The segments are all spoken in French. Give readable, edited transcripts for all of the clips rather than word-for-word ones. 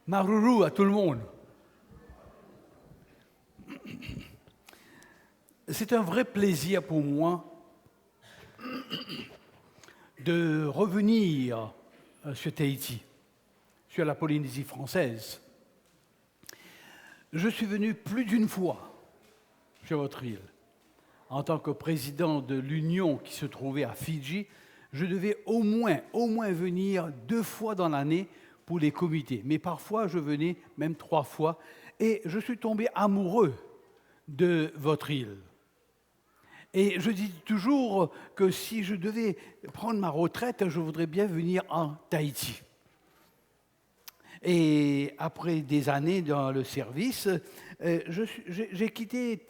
Maruru à tout le monde. C'est un vrai plaisir pour moi de revenir sur Tahiti, sur la Polynésie française. Je suis venu plus d'une fois sur votre île. En tant que président de l'Union qui se trouvait à Fidji, je devais au moins venir 2 fois dans l'année pour les comités. Mais parfois, je venais même 3 fois. Et je suis tombé amoureux de votre île. Et je dis toujours que si je devais prendre ma retraite, je voudrais bien venir en Tahiti. Et après des années dans le service, j'ai quitté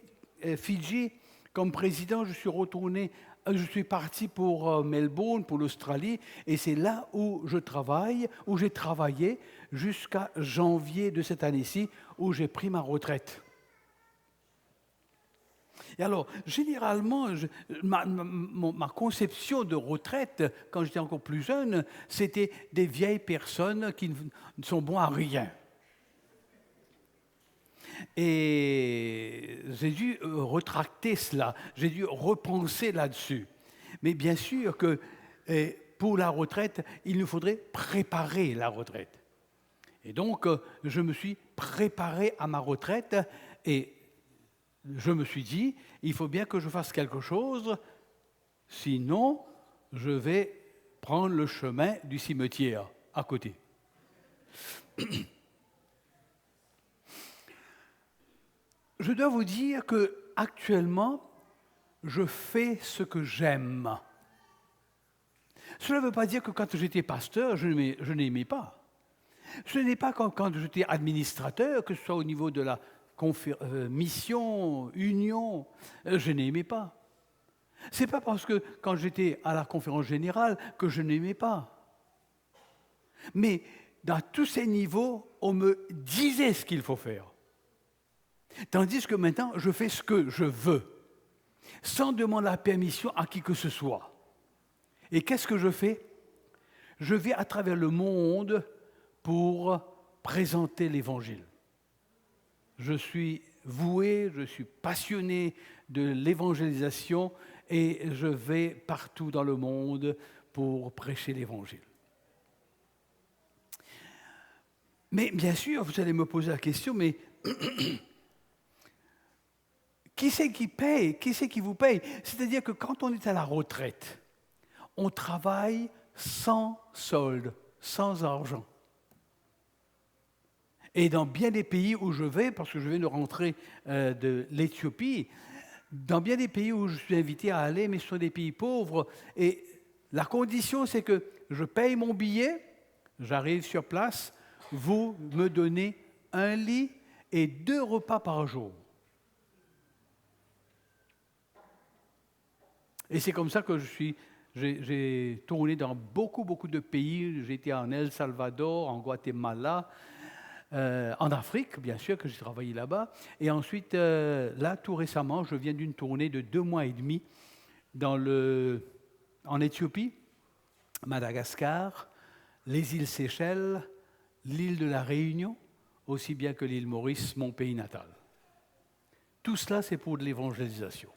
Fidji comme président. Je suis parti pour Melbourne, pour l'Australie, et c'est là où j'ai travaillé jusqu'à janvier de cette année-ci, où j'ai pris ma retraite. Et alors, généralement, ma conception de retraite, quand j'étais encore plus jeune, c'était des vieilles personnes qui ne sont bons à rien. Et j'ai dû retracter cela, j'ai dû repenser là-dessus. Mais bien sûr que pour la retraite, il nous faudrait préparer la retraite. Et donc, je me suis préparé à ma retraite et je me suis dit, il faut bien que je fasse quelque chose, sinon je vais prendre le chemin du cimetière à côté. Je dois vous dire que actuellement, je fais ce que j'aime. Cela ne veut pas dire que quand j'étais pasteur, je n'aimais pas. Ce n'est pas quand j'étais administrateur, que ce soit au niveau de la mission, union, je n'aimais pas. Ce n'est pas parce que quand j'étais à la conférence générale que je n'aimais pas. Mais dans tous ces niveaux, on me disait ce qu'il faut faire. Tandis que maintenant, je fais ce que je veux, sans demander la permission à qui que ce soit. Et qu'est-ce que je fais? Je vais à travers le monde pour présenter l'Évangile. Je suis voué, je suis passionné de l'évangélisation et je vais partout dans le monde pour prêcher l'Évangile. Mais bien sûr, vous allez me poser la question, mais qui c'est qui paye? Qui c'est qui vous paye? C'est-à-dire que quand on est à la retraite, on travaille sans solde, sans argent. Et dans bien des pays où je vais, parce que je viens de rentrer de l'Éthiopie, dans bien des pays où je suis invité à aller, mais ce sont des pays pauvres, et la condition c'est que je paye mon billet, j'arrive sur place, vous me donnez un lit et 2 repas par jour. Et c'est comme ça que j'ai tourné dans beaucoup de pays. J'ai été en El Salvador, en Guatemala, en Afrique, bien sûr, que j'ai travaillé là-bas. Et ensuite, là, tout récemment, je viens d'une tournée de 2 mois et demi en Éthiopie, Madagascar, les îles Seychelles, l'île de la Réunion, aussi bien que l'île Maurice, mon pays natal. Tout cela, c'est pour de l'évangélisation.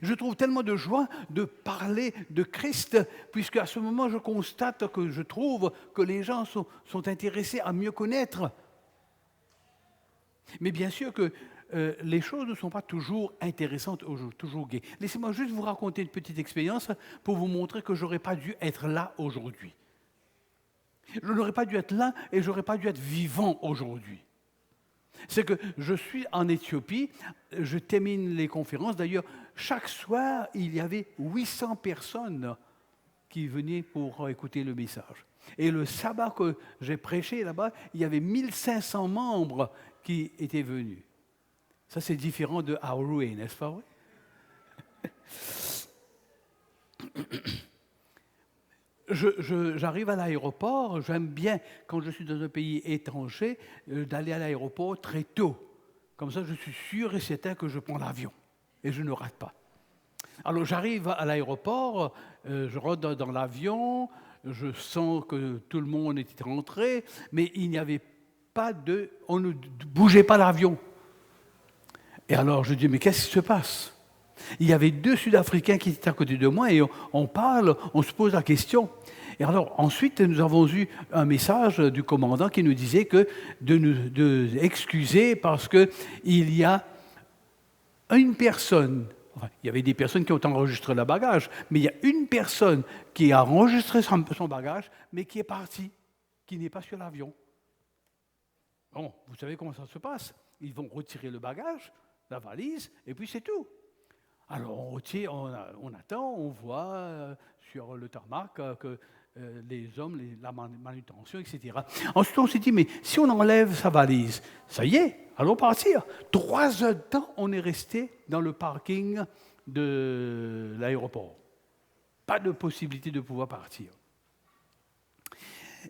Je trouve tellement de joie de parler de Christ, puisque à ce moment, je constate que je trouve que les gens sont intéressés à mieux connaître. Mais bien sûr que les choses ne sont pas toujours intéressantes, toujours gaies. Laissez-moi juste vous raconter une petite expérience pour vous montrer que je n'aurais pas dû être là aujourd'hui. Je n'aurais pas dû être là et je n'aurais pas dû être vivant aujourd'hui. C'est que je suis en Éthiopie, je termine les conférences. D'ailleurs, chaque soir, il y avait 800 personnes qui venaient pour écouter le message. Et le sabbat que j'ai prêché là-bas, il y avait 1500 membres qui étaient venus. Ça, c'est différent de Aurue, n'est-ce pas vrai? J'arrive à l'aéroport, j'aime bien, quand je suis dans un pays étranger, d'aller à l'aéroport très tôt. Comme ça, je suis sûr et certain que je prends l'avion et je ne rate pas. Alors, j'arrive à l'aéroport, je rentre dans l'avion, je sens que tout le monde était rentré, mais il n'y avait on ne bougeait pas l'avion. Et alors je dis, mais qu'est-ce qui se passe? Il y avait 2 Sud-Africains qui étaient à côté de moi et on parle, on se pose la question. Et alors ensuite, nous avons eu un message du commandant qui nous disait que de excuser parce qu'il y a une personne, enfin, il y avait des personnes qui ont enregistré le bagage, mais il y a une personne qui a enregistré son bagage, mais qui est partie, qui n'est pas sur l'avion. Bon, vous savez comment ça se passe? Ils vont retirer le bagage, la valise, et puis c'est tout. Alors on retire, on attend, on voit sur le tarmac que les hommes, la manutention, etc. Ensuite on s'est dit, mais si on enlève sa valise, ça y est, allons partir. 3 heures de temps, on est resté dans le parking de l'aéroport. Pas de possibilité de pouvoir partir.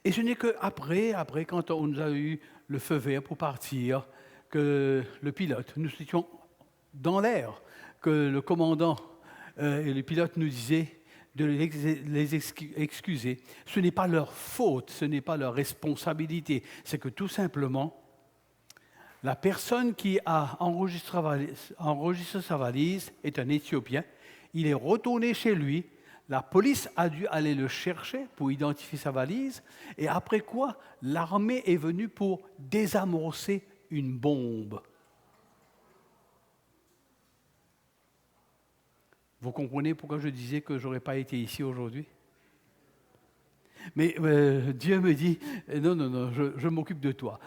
Et ce n'est qu'après, quand on nous a eu le feu vert pour partir, que le pilote, nous étions dans l'air, que le commandant et le pilote nous disaient de les excuser. Ce n'est pas leur faute, ce n'est pas leur responsabilité, c'est que tout simplement, la personne qui a enregistré sa valise est un Éthiopien. Il est retourné chez lui. La police a dû aller le chercher pour identifier sa valise. Et après quoi, l'armée est venue pour désamorcer une bombe. Vous comprenez pourquoi je disais que je n'aurais pas été ici aujourd'hui? Mais Dieu me dit, non, je m'occupe de toi.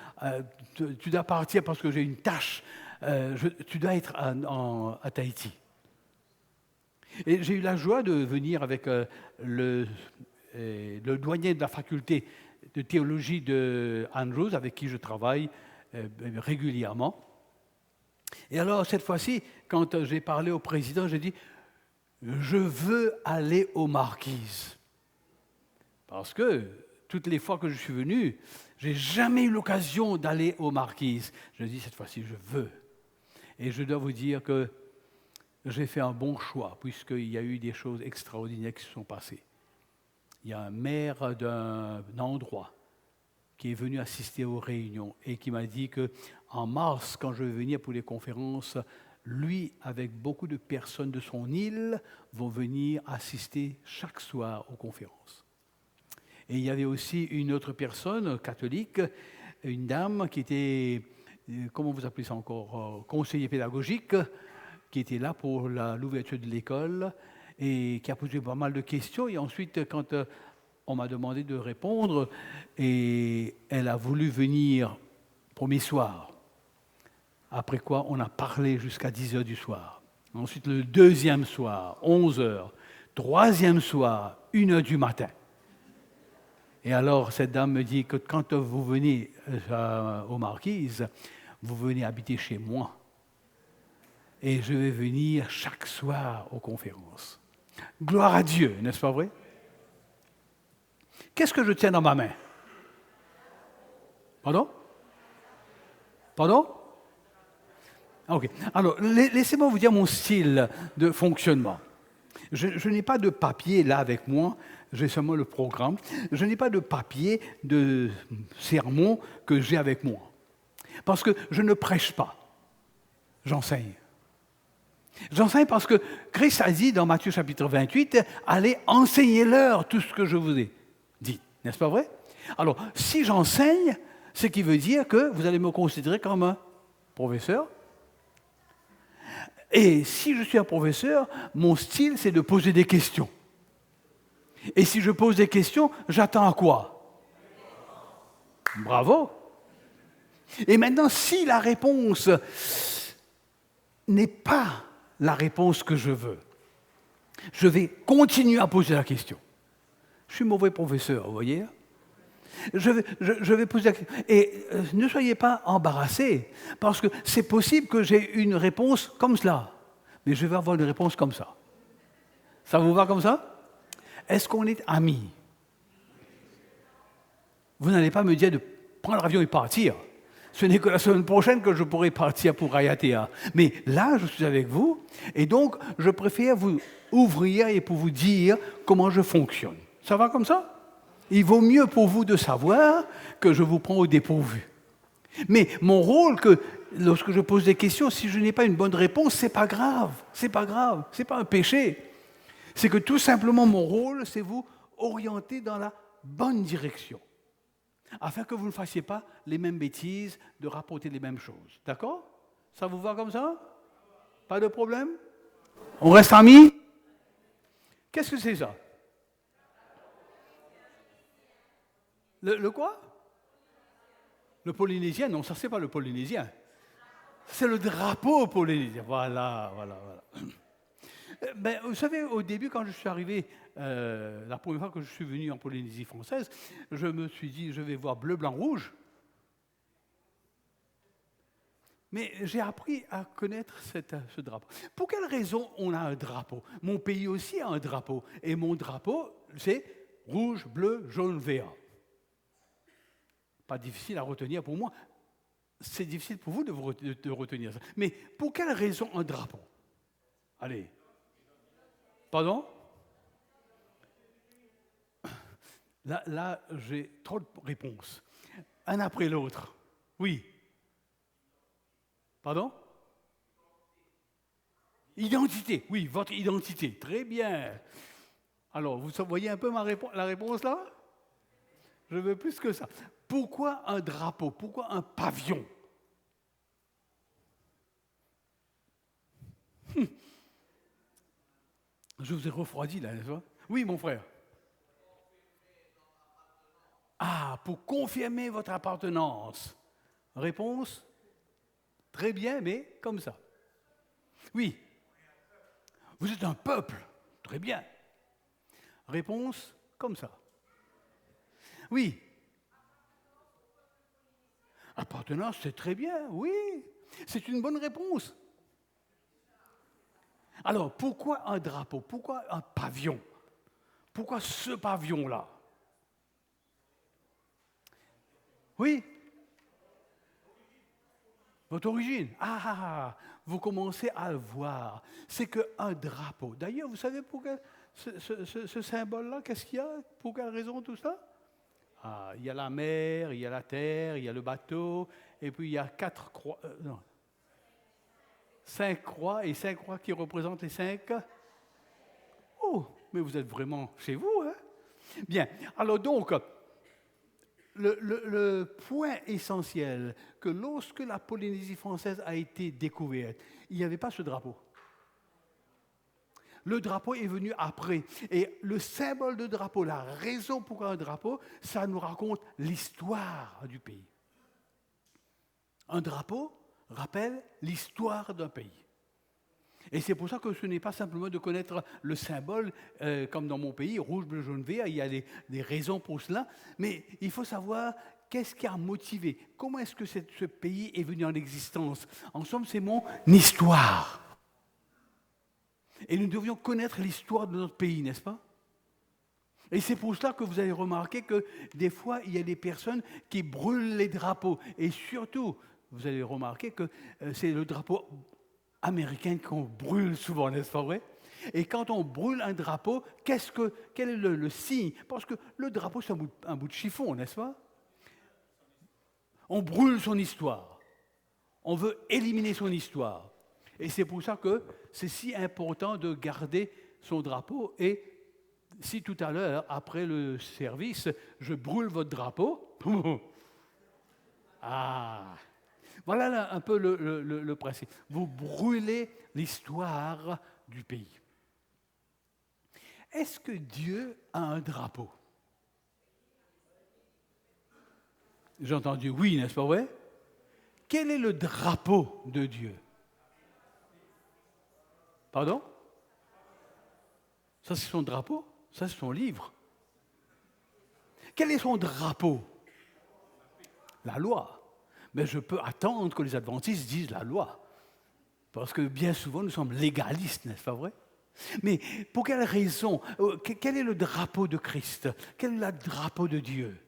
Tu dois partir parce que j'ai une tâche. Tu dois être à Tahiti. Et j'ai eu la joie de venir avec le douanier de la faculté de théologie de Andrews, avec qui je travaille régulièrement. Et alors, cette fois-ci, quand j'ai parlé au président, j'ai dit, je veux aller aux Marquises. Parce que toutes les fois que je suis venu, je n'ai jamais eu l'occasion d'aller aux Marquises. Je dis, cette fois-ci, je veux. Et je dois vous dire que j'ai fait un bon choix, puisqu'il y a eu des choses extraordinaires qui se sont passées. Il y a un maire d'un endroit qui est venu assister aux réunions et qui m'a dit qu'en mars, quand je vais venir pour les conférences, lui, avec beaucoup de personnes de son île, vont venir assister chaque soir aux conférences. Et il y avait aussi une autre personne catholique, une dame qui était, comment vous appelez ça encore, conseiller pédagogique, qui était là pour l'ouverture de l'école et qui a posé pas mal de questions. Et ensuite, quand on m'a demandé de répondre, et elle a voulu venir premier soir. Après quoi, on a parlé jusqu'à 10 heures du soir. Ensuite, le 2e soir, 11 heures. 3e soir, 1 heure du matin. Et alors, cette dame me dit que quand vous venez aux Marquises, vous venez habiter chez moi. Et je vais venir chaque soir aux conférences. Gloire à Dieu, n'est-ce pas vrai? Qu'est-ce que je tiens dans ma main? Pardon? Pardon? Ok. Alors, laissez-moi vous dire mon style de fonctionnement. Je n'ai pas de papier là avec moi, j'ai seulement le programme. Je n'ai pas de papier de sermon que j'ai avec moi. Parce que je ne prêche pas, j'enseigne. J'enseigne parce que Christ a dit dans Matthieu chapitre 28, allez enseigner-leur tout ce que je vous ai dit. N'est-ce pas vrai? Alors, si j'enseigne, ce qui veut dire que vous allez me considérer comme un professeur. Et si je suis un professeur, mon style, c'est de poser des questions. Et si je pose des questions, j'attends à quoi? Bravo! Et maintenant, si la réponse n'est pas la réponse que je veux, je vais continuer à poser la question. Je suis mauvais professeur, vous voyez? Je vais poser la question. Et ne soyez pas embarrassés, parce que c'est possible que j'ai une réponse comme cela, mais je vais avoir une réponse comme ça. Ça vous va comme ça? Est-ce qu'on est amis? Vous n'allez pas me dire de prendre l'avion et partir. Ce n'est que la semaine prochaine que je pourrai partir pour Raiatea. Mais là, je suis avec vous, et donc je préfère vous ouvrir et pour vous dire comment je fonctionne. Ça va comme ça? Il vaut mieux pour vous de savoir que je vous prends au dépourvu. Mais mon rôle, lorsque je pose des questions, si je n'ai pas une bonne réponse, c'est pas grave, c'est pas grave, c'est pas un péché. C'est que tout simplement mon rôle, c'est vous orienter dans la bonne direction, afin que vous ne fassiez pas les mêmes bêtises, de rapporter les mêmes choses. D'accord? Ça vous va comme ça? Pas de problème? On reste amis? Qu'est-ce que c'est ça? Le quoi? Le polynésien? Non, ça c'est pas le polynésien. C'est le drapeau polynésien. Voilà. Ben, vous savez, au début, quand je suis arrivé, la première fois que je suis venu en Polynésie française, je me suis dit, je vais voir bleu, blanc, rouge. Mais j'ai appris à connaître ce drapeau. Pour quelle raison on a un drapeau? Mon pays aussi a un drapeau. Et mon drapeau, c'est rouge, bleu, jaune, vert. Pas difficile à retenir pour moi. C'est difficile pour vous de retenir ça. Mais pour quelle raison un drapeau? Allez. Pardon? Là, j'ai trop de réponses. Un après l'autre. Oui. Pardon? Identité. Oui, votre identité. Très bien. Alors, vous voyez un peu la réponse là? Je veux plus que ça. Pourquoi un drapeau? Pourquoi un pavillon? Je vous ai refroidi là, n'est-ce pas? Oui, mon frère. Ah, pour confirmer votre appartenance. Réponse? Très bien, mais comme ça. Oui. Vous êtes un peuple. Très bien. Réponse? Comme ça. Oui. Appartenance, c'est très bien, oui. C'est une bonne réponse. Alors, pourquoi un drapeau? Pourquoi un pavillon? Pourquoi ce pavillon-là? Oui. Votre origine. Vous commencez à le voir. C'est qu'un drapeau. D'ailleurs, vous savez pourquoi ce symbole-là, qu'est-ce qu'il y a? Pour quelle raison tout ça? Il y a la mer, il y a la terre, il y a le bateau, et puis il y a 4 croix. Non. 5 croix, et 5 croix qui représentent les 5. Oh, mais vous êtes vraiment chez vous, hein? Bien. Alors donc, le point essentiel, que lorsque la Polynésie française a été découverte, il n'y avait pas ce drapeau. Le drapeau est venu après. Et le symbole de drapeau, la raison pour un drapeau, ça nous raconte l'histoire du pays. Un drapeau rappelle l'histoire d'un pays. Et c'est pour ça que ce n'est pas simplement de connaître le symbole, comme dans mon pays, rouge, bleu, jaune, vert, il y a des raisons pour cela, mais il faut savoir qu'est-ce qui a motivé, comment est-ce que ce pays est venu en existence. En somme, c'est mon histoire. Et nous devions connaître l'histoire de notre pays, n'est-ce pas? Et c'est pour cela que vous avez remarqué que des fois, il y a des personnes qui brûlent les drapeaux. Et surtout, vous avez remarqué que c'est le drapeau américain qu'on brûle souvent, n'est-ce pas vrai? Et quand on brûle un drapeau, quel est le signe? Parce que le drapeau, c'est un bout de chiffon, n'est-ce pas? On brûle son histoire. On veut éliminer son histoire. Et c'est pour ça que c'est si important de garder son drapeau. Et si tout à l'heure, après le service, je brûle votre drapeau, voilà là, un peu le principe. Vous brûlez l'histoire du pays. Est-ce que Dieu a un drapeau? J'ai entendu oui, n'est-ce pas vrai? Quel est le drapeau de Dieu? Pardon? Ça, c'est son drapeau? Ça, c'est son livre. Quel est son drapeau? La loi. Mais je peux attendre que les adventistes disent la loi. Parce que bien souvent, nous sommes légalistes, n'est-ce pas vrai? Mais pour quelle raison? Quel est le drapeau de Christ? Quel est le drapeau de Dieu?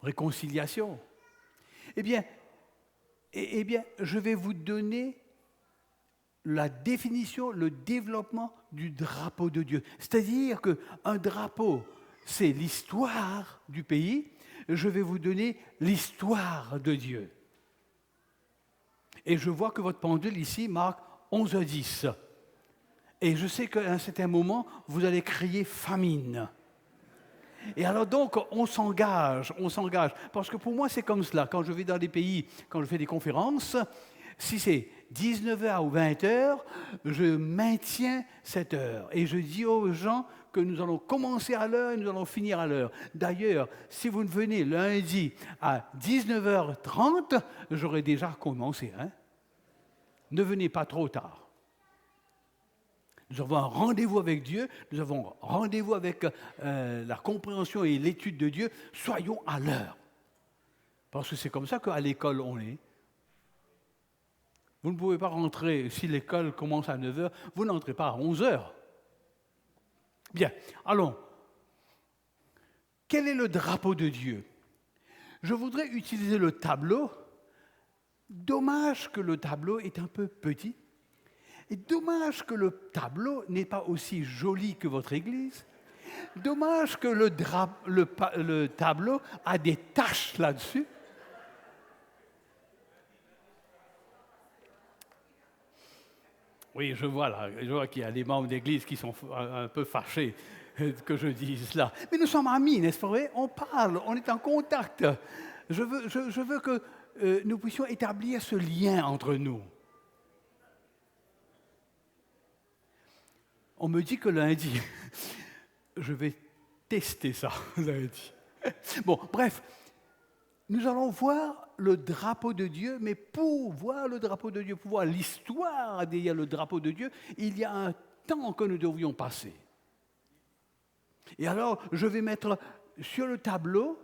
Réconciliation. Eh bien, je vais vous donner la définition, le développement du drapeau de Dieu. C'est-à-dire qu'un drapeau, c'est l'histoire du pays, je vais vous donner l'histoire de Dieu. Et je vois que votre pendule ici marque 11h10. Et je sais qu'à un certain moment, vous allez crier famine. Et alors donc, on s'engage. Parce que pour moi, c'est comme cela. Quand je vais dans des pays, quand je fais des conférences, si c'est 19h ou 20h, je maintiens cette heure. Et je dis aux gens que nous allons commencer à l'heure et nous allons finir à l'heure. D'ailleurs, si vous venez lundi à 19h30, j'aurai déjà commencé. Ne venez pas trop tard. Nous avons un rendez-vous avec Dieu, nous avons un rendez-vous avec la compréhension et l'étude de Dieu. Soyons à l'heure. Parce que c'est comme ça qu'à l'école on est. Vous ne pouvez pas rentrer, si l'école commence à 9h, vous n'entrez pas à 11h. Bien, allons. Quel est le drapeau de Dieu? Je voudrais utiliser le tableau. Dommage que le tableau est un peu petit. Et dommage que le tableau n'est pas aussi joli que votre église. Dommage que le tableau a des taches là-dessus. Oui, je vois qu'il y a des membres d'église qui sont un peu fâchés que je dise cela. Mais nous sommes amis, n'est-ce pas vrai? On parle, on est en contact. Je veux que nous puissions établir ce lien entre nous. On me dit que lundi, je vais tester ça lundi. Bon, bref, nous allons voir le drapeau de Dieu, mais pour voir le drapeau de Dieu, pour voir l'histoire derrière le drapeau de Dieu, il y a un temps que nous devions passer. Et alors, je vais mettre sur le tableau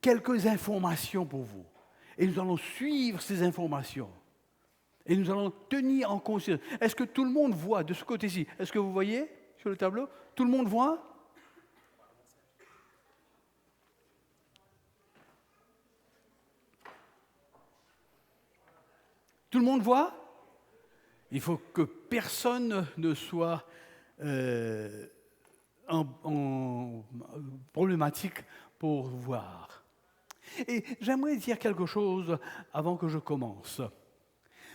quelques informations pour vous. Et nous allons suivre ces informations. Et nous allons tenir en considération. Est-ce que tout le monde voit de ce côté-ci? Est-ce que vous voyez sur le tableau? Tout le monde voit? Tout le monde voit? Il faut que personne ne soit en problématique pour voir. Et j'aimerais dire quelque chose avant que je commence.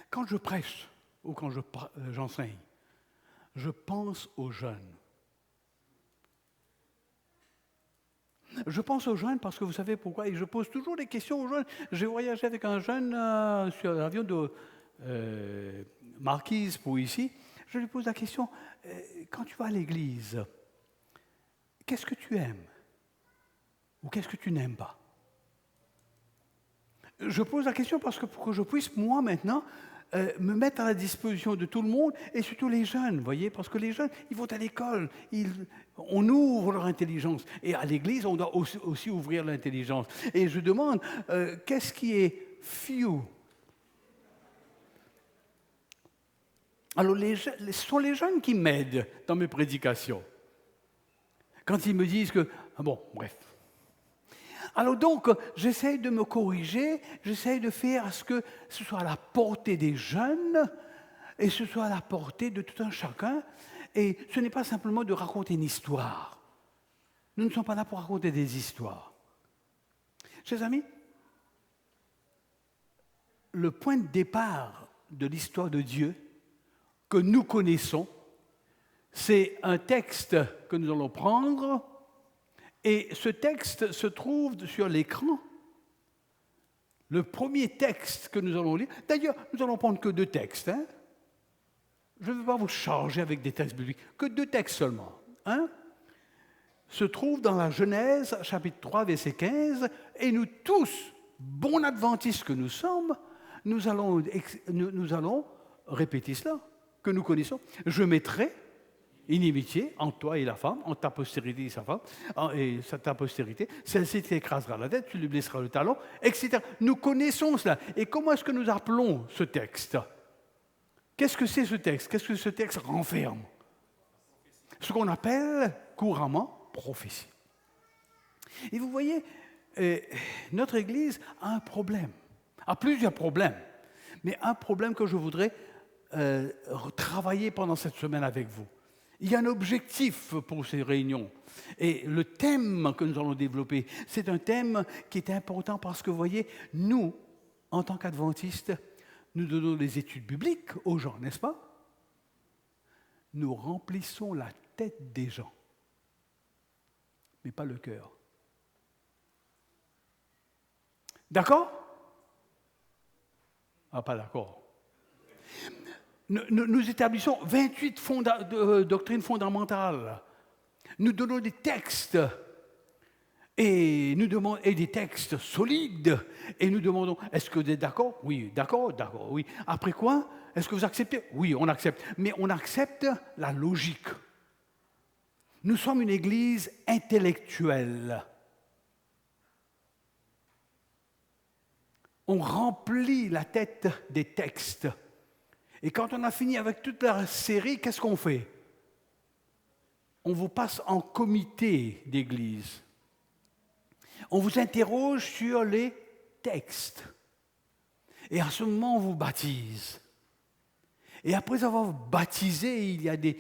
Quand je prêche ou quand j'enseigne, je pense aux jeunes. Je pense aux jeunes parce que vous savez pourquoi, et je pose toujours des questions aux jeunes. J'ai voyagé avec un jeune sur l'avion de Marquise pour ici. Je lui pose la question, quand tu vas à l'église, qu'est-ce que tu aimes? Ou qu'est-ce que tu n'aimes pas? Je pose la question parce que pour que je puisse, moi, maintenant, me mettre à la disposition de tout le monde, et surtout les jeunes, voyez, parce que les jeunes, ils vont à l'école, on ouvre leur intelligence, et à l'église, on doit aussi ouvrir l'intelligence. Et je demande, qu'est-ce qui est few? Alors, ce sont les jeunes qui m'aident dans mes prédications. Quand ils me disent que, bon, bref. Alors donc, j'essaie de me corriger, j'essaie de faire à ce que ce soit à la portée des jeunes et ce soit à la portée de tout un chacun. Et ce n'est pas simplement de raconter une histoire. Nous ne sommes pas là pour raconter des histoires. Chers amis, le point de départ de l'histoire de Dieu que nous connaissons, c'est un texte que nous allons prendre. Et ce texte se trouve sur l'écran. Le premier texte que nous allons lire, d'ailleurs, nous allons prendre que 2 textes. Je ne vais pas vous charger avec des textes bibliques, que 2 textes seulement. Se trouve dans la Genèse, chapitre 3, verset 15, et nous tous, bons adventistes que nous sommes, nous allons répéter cela, que nous connaissons. Je mettrai inimitié entre toi et la femme, entre ta postérité et sa femme, et ta postérité, celle-ci t'écrasera la tête, tu lui blesseras le talon, etc. Nous connaissons cela. Et comment est-ce que nous appelons ce texte? Qu'est-ce que c'est ce texte? Qu'est-ce que ce texte renferme? Ce qu'on appelle couramment prophétie. Et vous voyez, notre Église a un problème, a plusieurs problèmes, mais un problème que je voudrais travailler pendant cette semaine avec vous. Il y a un objectif pour ces réunions. Et le thème que nous allons développer, c'est un thème qui est important parce que, vous voyez, nous, en tant qu'adventistes, nous donnons des études bibliques aux gens, n'est-ce pas? Nous remplissons la tête des gens, mais pas le cœur. D'accord? Ah, pas d'accord. Nous établissons 28 doctrines fondamentales. Nous donnons des textes et des textes solides et nous demandons, est-ce que vous êtes d'accord? Oui, d'accord, oui. Après quoi? Est-ce que vous acceptez? Oui, on accepte. Mais on accepte la logique. Nous sommes une église intellectuelle. On remplit la tête des textes. Et quand on a fini avec toute la série, qu'est-ce qu'on fait? On vous passe en comité d'église. On vous interroge sur les textes. Et à ce moment, on vous baptise. Et après avoir baptisé, il y a des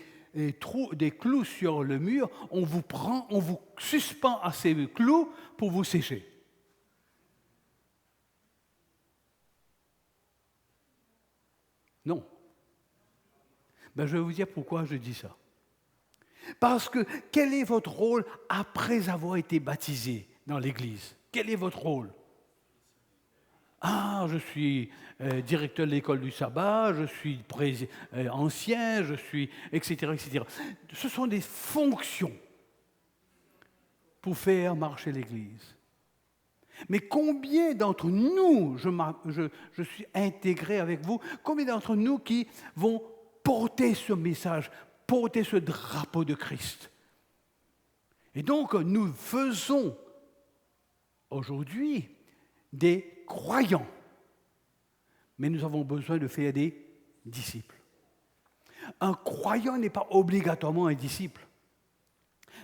clous sur le mur, on vous suspend à ces clous pour vous sécher. Non. Ben, je vais vous dire pourquoi je dis ça. Parce que quel est votre rôle après avoir été baptisé dans l'Église? Quel est votre rôle? Ah, je suis directeur de l'école du sabbat, je suis ancien, je suis, etc., etc. Ce sont des fonctions pour faire marcher l'Église. Mais combien d'entre nous, je suis intégré avec vous, combien d'entre nous qui vont porter ce message, porter ce drapeau de Christ? Et donc, nous faisons aujourd'hui des croyants, mais nous avons besoin de faire des disciples. Un croyant n'est pas obligatoirement un disciple,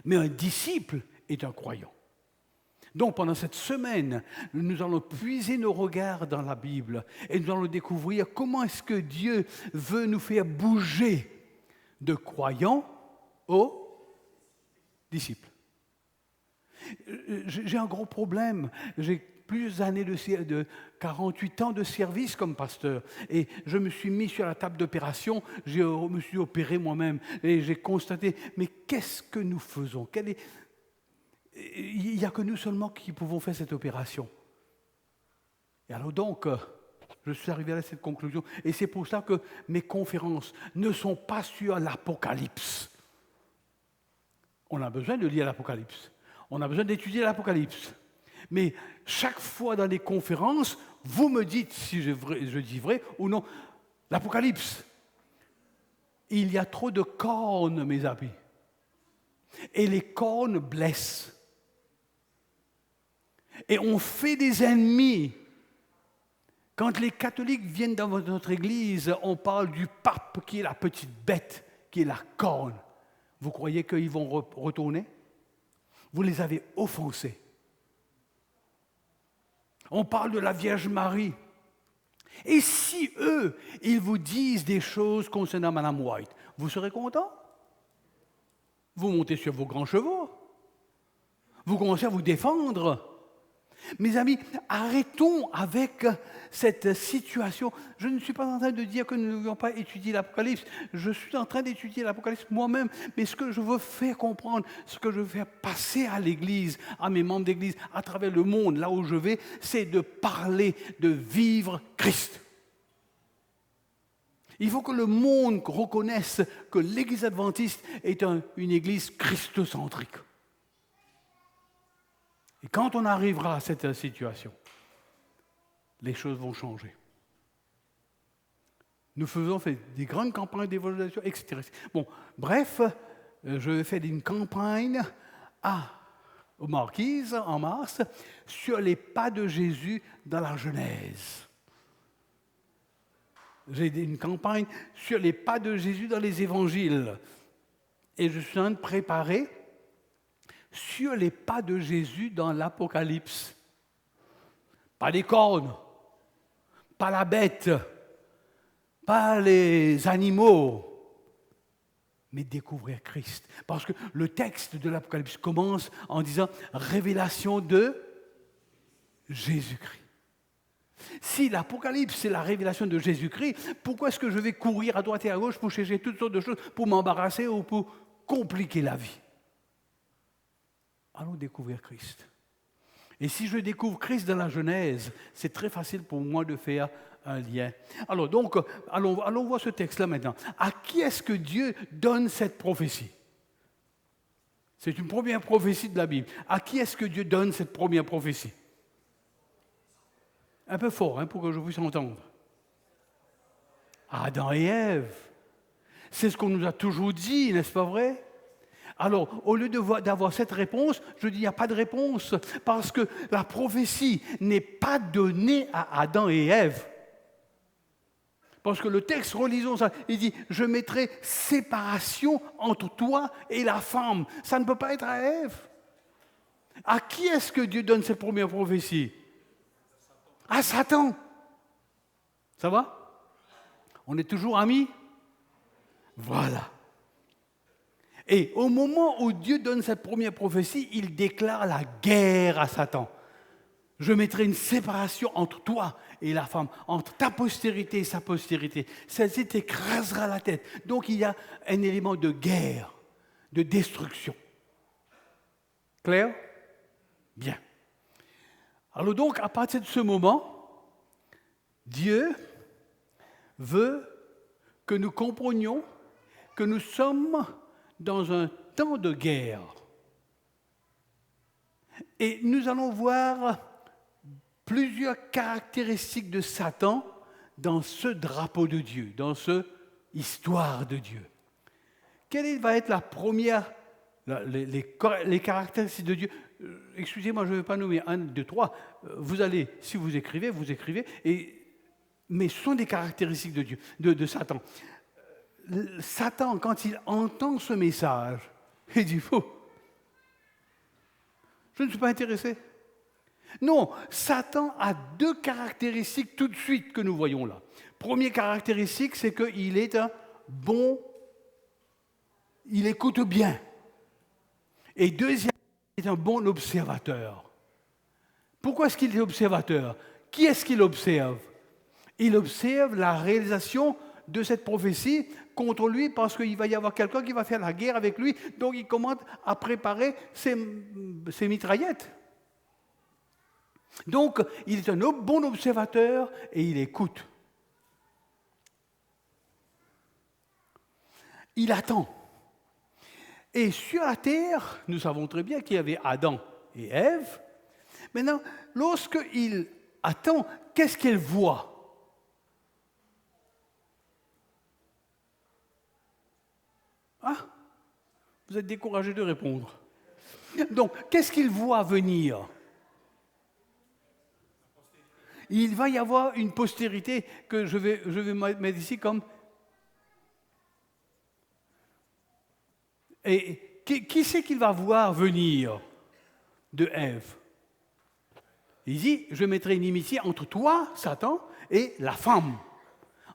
mais un disciple est un croyant. Donc, pendant cette semaine, nous allons puiser nos regards dans la Bible et nous allons découvrir comment est-ce que Dieu veut nous faire bouger de croyants aux disciples. J'ai un gros problème. J'ai plusieurs années de 48 ans de service comme pasteur. Et je me suis mis sur la table d'opération, je me suis opéré moi-même et j'ai constaté, mais qu'est-ce que nous faisons? Il n'y a que nous seulement qui pouvons faire cette opération. Et alors donc, je suis arrivé à cette conclusion. Et c'est pour ça que mes conférences ne sont pas sur l'Apocalypse. On a besoin de lire l'Apocalypse. On a besoin d'étudier l'Apocalypse. Mais chaque fois dans les conférences, vous me dites si je dis vrai ou non. L'Apocalypse, il y a trop de cornes, mes amis. Et les cornes blessent. Et on fait des ennemis. Quand les catholiques viennent dans notre église, on parle du pape qui est la petite bête, qui est la corne. Vous croyez qu'ils vont retourner? Vous les avez offensés. On parle de la Vierge Marie. Et si eux, ils vous disent des choses concernant Madame White, vous serez content? Vous montez sur vos grands chevaux. Vous commencez à vous défendre. Mes amis, arrêtons avec cette situation. Je ne suis pas en train de dire que nous ne devions pas étudier l'Apocalypse. Je suis en train d'étudier l'Apocalypse moi-même. Mais ce que je veux faire comprendre, ce que je veux faire passer à l'Église, à mes membres d'Église, à travers le monde, là où je vais, c'est de parler, de vivre Christ. Il faut que le monde reconnaisse que l'Église adventiste est une Église christocentrique. Et quand on arrivera à cette situation, les choses vont changer. Nous faisons des grandes campagnes d'évangélisation, etc. Bon, bref, je vais faire une campagne aux Marquises, en mars, sur les pas de Jésus dans la Genèse. J'ai une campagne sur les pas de Jésus dans les évangiles. Et je suis en train de préparer sur les pas de Jésus dans l'Apocalypse. Pas les cornes, pas la bête, pas les animaux, mais découvrir Christ. Parce que le texte de l'Apocalypse commence en disant « révélation de Jésus-Christ ». Si l'Apocalypse, c'est la révélation de Jésus-Christ, pourquoi est-ce que je vais courir à droite et à gauche pour chercher toutes sortes de choses, pour m'embarrasser ou pour compliquer la vie? Allons découvrir Christ. Et si je découvre Christ dans la Genèse, c'est très facile pour moi de faire un lien. Alors donc, allons voir ce texte-là maintenant. À qui est-ce que Dieu donne cette prophétie? C'est une première prophétie de la Bible. À qui est-ce que Dieu donne cette première prophétie? Un peu fort, pour que je puisse entendre. Adam et Ève. C'est ce qu'on nous a toujours dit, n'est-ce pas vrai? Alors, au lieu d'avoir cette réponse, je dis il n'y a pas de réponse, parce que la prophétie n'est pas donnée à Adam et Ève. Parce que le texte, relisons ça, il dit « Je mettrai séparation entre toi et la femme ». Ça ne peut pas être à Ève. À qui est-ce que Dieu donne cette première prophétie? À Satan. Ça va? On est toujours amis? Voilà. Et au moment où Dieu donne cette première prophétie, il déclare la guerre à Satan. Je mettrai une séparation entre toi et la femme, entre ta postérité et sa postérité. Celle-ci t'écrasera la tête. Donc il y a un élément de guerre, de destruction. Clair? Bien. Alors donc, à partir de ce moment, Dieu veut que nous comprenions que nous sommes dans un temps de guerre. Et nous allons voir plusieurs caractéristiques de Satan dans ce drapeau de Dieu, dans cette histoire de Dieu. Quelle va être la première, les caractéristiques de Dieu? Excusez-moi, je ne vais pas nommer 1, 2, 3. Vous allez, si vous écrivez, mais ce sont des caractéristiques de Dieu, de Satan. Satan, quand il entend ce message, il dit, je ne suis pas intéressé. Non, Satan a 2 caractéristiques tout de suite que nous voyons là. Première caractéristique, c'est qu'il est il écoute bien. Et deuxième, il est un bon observateur. Pourquoi est-ce qu'il est observateur? Qui est-ce qu'il observe? Il observe la réalisation de cette prophétie contre lui parce qu'il va y avoir quelqu'un qui va faire la guerre avec lui, donc il commence à préparer ses mitraillettes. Donc, il est un bon observateur et il écoute. Il attend. Et sur la terre, nous savons très bien qu'il y avait Adam et Ève. Maintenant, lorsqu'il attend, qu'est-ce qu'il voit? Ah, vous êtes découragé de répondre. Donc, qu'est-ce qu'il voit venir? Il va y avoir une postérité que je vais mettre ici comme... Et qui c'est qu'il va voir venir de Ève? Il dit, je mettrai une inimitié entre toi, Satan, et la femme.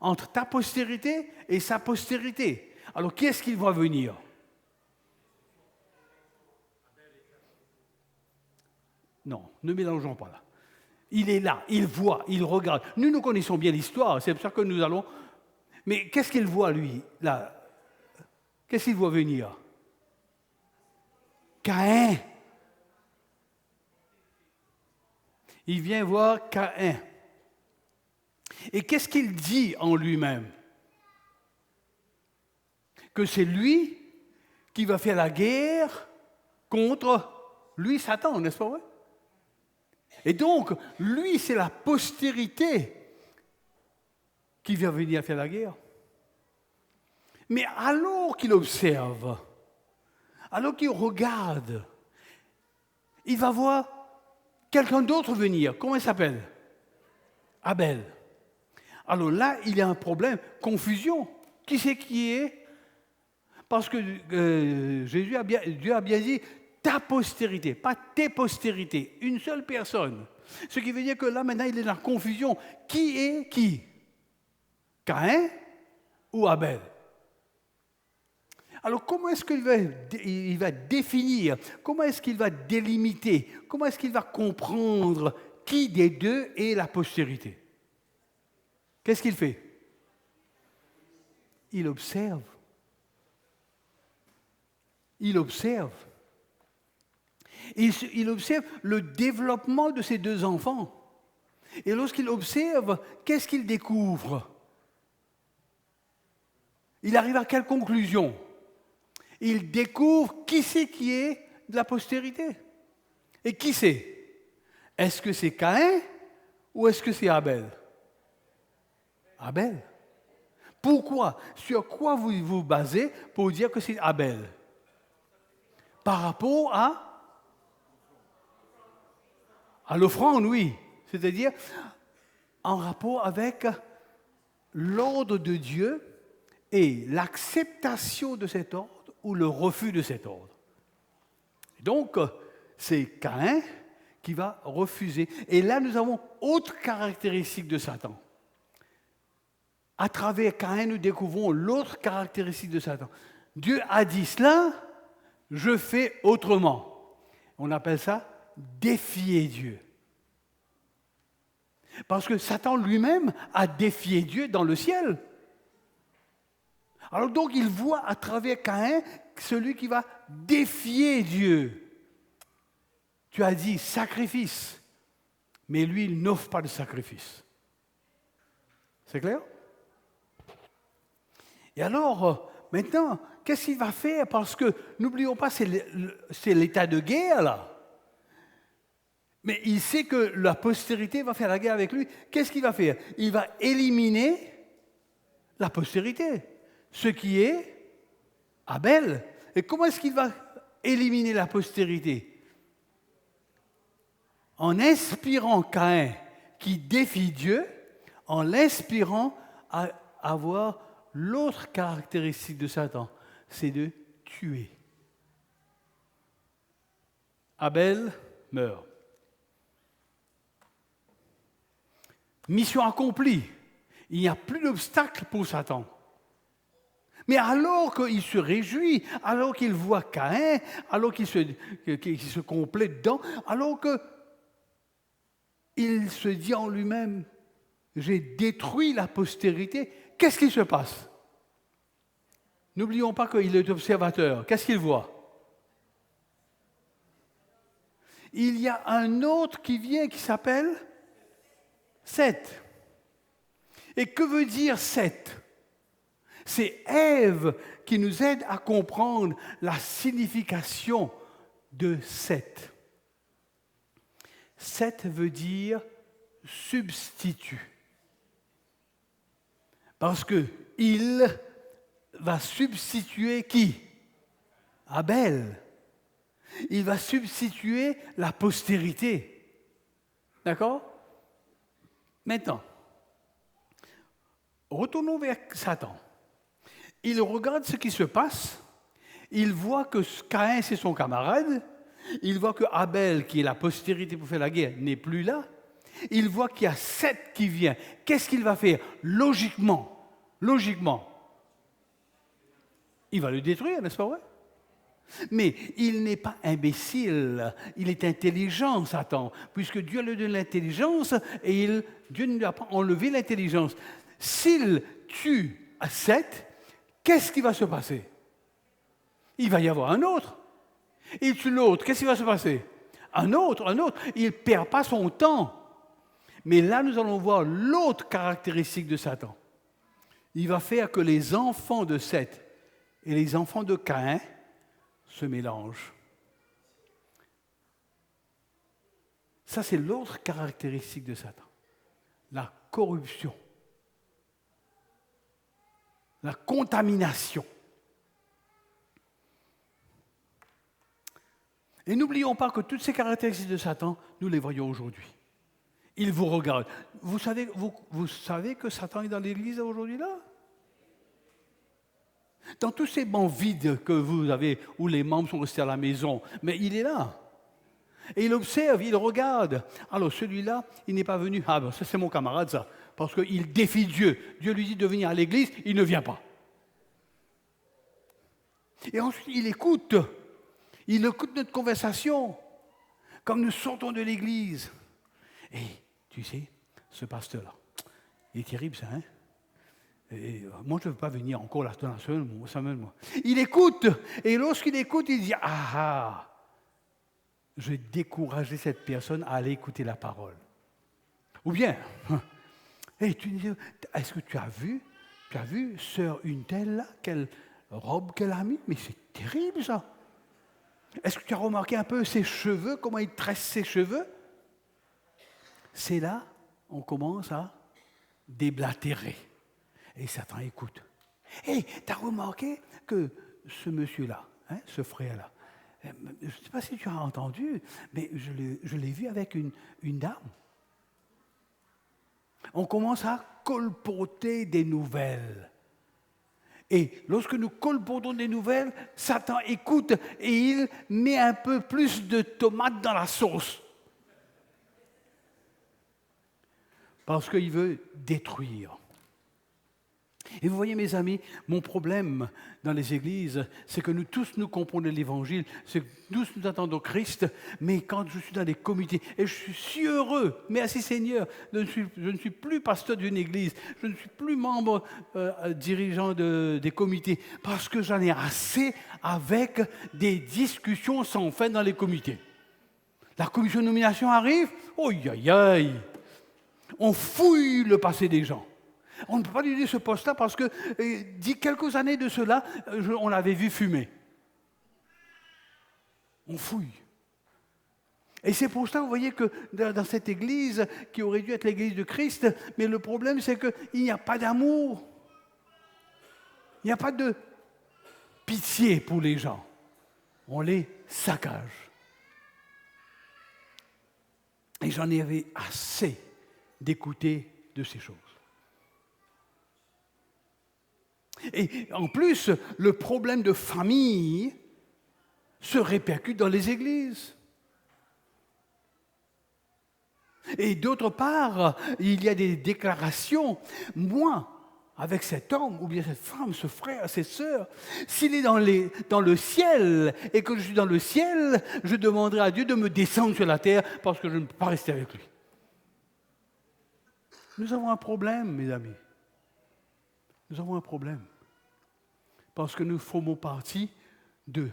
Entre ta postérité et sa postérité. Alors, qui est-ce qu'il voit venir? Non, ne mélangeons pas là. Il est là, il voit, il regarde. Nous connaissons bien l'histoire, c'est pour ça que nous allons... Mais qu'est-ce qu'il voit, lui, là? Qu'est-ce qu'il voit venir? Caïn. Il vient voir Caïn. Et qu'est-ce qu'il dit en lui-même? Que c'est lui qui va faire la guerre contre lui, Satan, n'est-ce pas vrai? Et donc, lui, c'est la postérité qui va venir faire la guerre. Mais alors qu'il observe, alors qu'il regarde, il va voir quelqu'un d'autre venir. Comment il s'appelle? Abel. Alors là, il y a un problème, confusion. Qui c'est qui est? Parce que Dieu a bien dit ta postérité, pas tes postérités, une seule personne. Ce qui veut dire que là, maintenant, il est dans la confusion. Qui est qui? Caïn ou Abel? Alors comment est-ce il va définir, comment est-ce qu'il va délimiter, comment est-ce qu'il va comprendre qui des deux est la postérité? Qu'est-ce qu'il fait? Il observe. Il observe. Il observe le développement de ses deux enfants. Et lorsqu'il observe, qu'est-ce qu'il découvre? Il arrive à quelle conclusion? Il découvre qui c'est qui est de la postérité. Et qui c'est? Est-ce que c'est Caïn ou est-ce que c'est Abel? Abel. Pourquoi? Sur quoi vous vous basez pour dire que c'est Abel? Par rapport à l'offrande, oui. C'est-à-dire en rapport avec l'ordre de Dieu et l'acceptation de cet ordre ou le refus de cet ordre. Donc, c'est Caïn qui va refuser. Et là, nous avons autre caractéristique de Satan. À travers Caïn, nous découvrons l'autre caractéristique de Satan. Dieu a dit cela, je fais autrement. On appelle ça défier Dieu. Parce que Satan lui-même a défié Dieu dans le ciel. Alors donc il voit à travers Caïn celui qui va défier Dieu. Tu as dit sacrifice, mais lui il n'offre pas de sacrifice. C'est clair? Et alors, maintenant, qu'est-ce qu'il va faire? Parce que, n'oublions pas, c'est l'état de guerre, là. Mais il sait que la postérité va faire la guerre avec lui. Qu'est-ce qu'il va faire? Il va éliminer la postérité, ce qui est Abel. Et comment est-ce qu'il va éliminer la postérité? En inspirant Caïn, qui défie Dieu, en l'inspirant à avoir l'autre caractéristique de Satan, c'est de tuer. Abel meurt. Mission accomplie. Il n'y a plus d'obstacle pour Satan. Mais alors qu'il se réjouit, alors qu'il voit Caïn, alors qu'il se complaît dedans, alors qu'il se dit en lui-même, j'ai détruit la postérité, qu'est-ce qui se passe? N'oublions pas qu'il est observateur. Qu'est-ce qu'il voit? Il y a un autre qui vient qui s'appelle Seth. Et que veut dire Seth? C'est Ève qui nous aide à comprendre la signification de Seth. Seth veut dire substitut. Parce qu'il va substituer qui? Abel. Il va substituer la postérité. D'accord? Maintenant, retournons vers Satan. Il regarde ce qui se passe, il voit que Caïn, c'est son camarade, il voit que Abel, qui est la postérité pour faire la guerre, n'est plus là, il voit qu'il y a Seth qui vient. Qu'est-ce qu'il va faire? Logiquement, il va le détruire, n'est-ce pas vrai? Mais il n'est pas imbécile, il est intelligent, Satan, puisque Dieu lui donne l'intelligence et Dieu ne lui a pas enlevé l'intelligence. S'il tue Seth, qu'est-ce qui va se passer? Il va y avoir un autre. Il tue l'autre, qu'est-ce qui va se passer? Un autre. Il ne perd pas son temps. Mais là, nous allons voir l'autre caractéristique de Satan. Il va faire que les enfants de Seth et les enfants de Caïn se mélangent. Ça, c'est l'autre caractéristique de Satan. La corruption. La contamination. Et n'oublions pas que toutes ces caractéristiques de Satan, nous les voyons aujourd'hui. Il vous regarde. Vous savez que Satan est dans l'église aujourd'hui là? Dans tous ces bancs vides que vous avez, où les membres sont restés à la maison, mais il est là. Et il observe, il regarde. Alors celui-là, il n'est pas venu. Ah ben ça c'est mon camarade ça. Parce qu'il défie Dieu. Dieu lui dit de venir à l'église, il ne vient pas. Et ensuite, il écoute notre conversation, comme nous sortons de l'église. Et tu sais, ce pasteur-là, il est terrible ça, hein? Et moi, je ne veux pas venir encore là dans la semaine, moi. Il écoute, et lorsqu'il écoute, il dit, ah, je vais décourager cette personne à aller écouter la parole. Ou bien, hey, tu dis, est-ce que tu as vu sœur une telle là, quelle robe qu'elle a mis? Mais c'est terrible ça. Est-ce que tu as remarqué un peu ses cheveux, comment il tresse ses cheveux? C'est là, on commence à déblatérer. Et Satan écoute. Et tu as remarqué que ce monsieur-là, hein, ce frère-là, je ne sais pas si tu as entendu, mais je l'ai vu avec une dame. On commence à colporter des nouvelles. Et lorsque nous colportons des nouvelles, Satan écoute et il met un peu plus de tomates dans la sauce. Parce qu'il veut détruire. Et vous voyez, mes amis, mon problème dans les églises, c'est que nous tous, nous comprenons l'Évangile, c'est que tous nous attendons Christ, mais quand je suis dans les comités, et je suis si heureux, merci Seigneur, je ne suis plus pasteur d'une église, je ne suis plus membre dirigeant des comités, parce que j'en ai assez avec des discussions sans fin dans les comités. La commission de nomination arrive, aïe aïe aïe, on fouille le passé des gens. On ne peut pas lui dire ce poste-là parce que, quelques années de cela, on l'avait vu fumer. On fouille. Et c'est pour ça, vous voyez, que dans cette église, qui aurait dû être l'église de Christ, mais le problème, c'est qu'il n'y a pas d'amour. Il n'y a pas de pitié pour les gens. On les saccage. Et j'en avais assez d'écouter de ces choses. Et en plus, le problème de famille se répercute dans les églises. Et d'autre part, il y a des déclarations. Moi, avec cet homme, ou bien cette femme, ce frère, cette sœur, s'il est dans le ciel et que je suis dans le ciel, je demanderai à Dieu de me descendre sur la terre parce que je ne peux pas rester avec lui. Nous avons un problème, mes amis. Nous avons un problème. Parce que nous formons partie du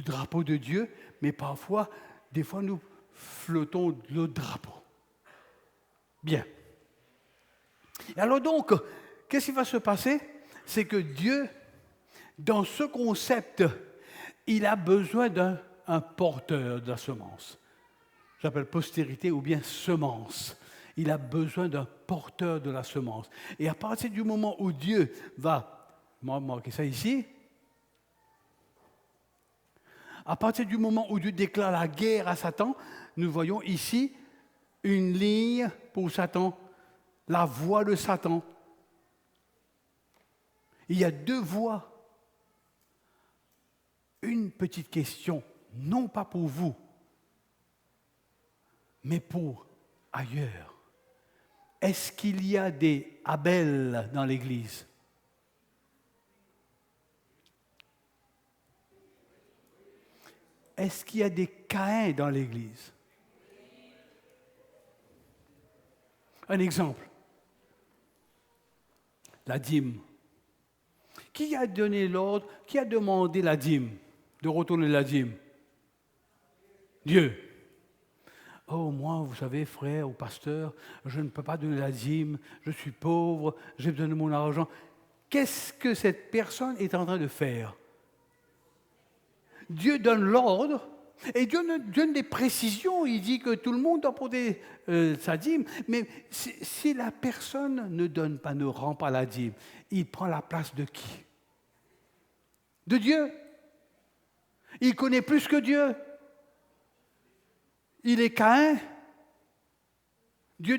drapeau de Dieu, mais parfois, des fois, nous flottons de l'autre drapeau. Bien. Et alors donc, qu'est-ce qui va se passer? C'est que Dieu, dans ce concept, il a besoin d'un porteur de la semence. J'appelle postérité ou bien semence. Il a besoin d'un porteur de la semence. Et à partir du moment où Dieu va, moi, marquez ça ici, à partir du moment où Dieu déclare la guerre à Satan, nous voyons ici une ligne pour Satan, la voie de Satan. Il y a deux voies. Une petite question, non pas pour vous, mais pour ailleurs. Est-ce qu'il y a des Abel dans l'Église? Est-ce qu'il y a des Caïn dans l'Église? Un exemple. La dîme. Qui a donné l'ordre? Qui a demandé la dîme? De retourner la dîme? Dieu. Oh, moi, vous savez, frère ou pasteur, je ne peux pas donner la dîme, je suis pauvre, j'ai besoin de mon argent. Qu'est-ce que cette personne est en train de faire? Dieu donne l'ordre, et Dieu donne des précisions. Il dit que tout le monde doit porter sa dîme, mais si la personne ne donne pas, ne rend pas la dîme, il prend la place de qui? De Dieu. Il connaît plus que Dieu. Il est Caïn. Dieu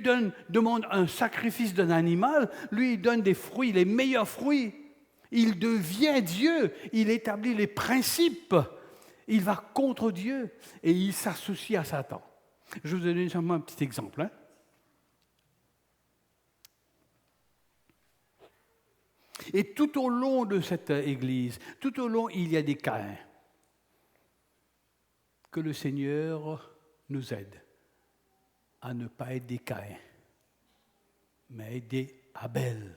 demande un sacrifice d'un animal. Lui, il donne des fruits, les meilleurs fruits. Il devient Dieu. Il établit les principes. Il va contre Dieu et il s'associe à Satan. Je vous donne simplement un petit exemple. Et tout au long de cette Église, tout au long, il y a des Caïns. Que le Seigneur nous aide à ne pas être des Caïns, mais être des Abel,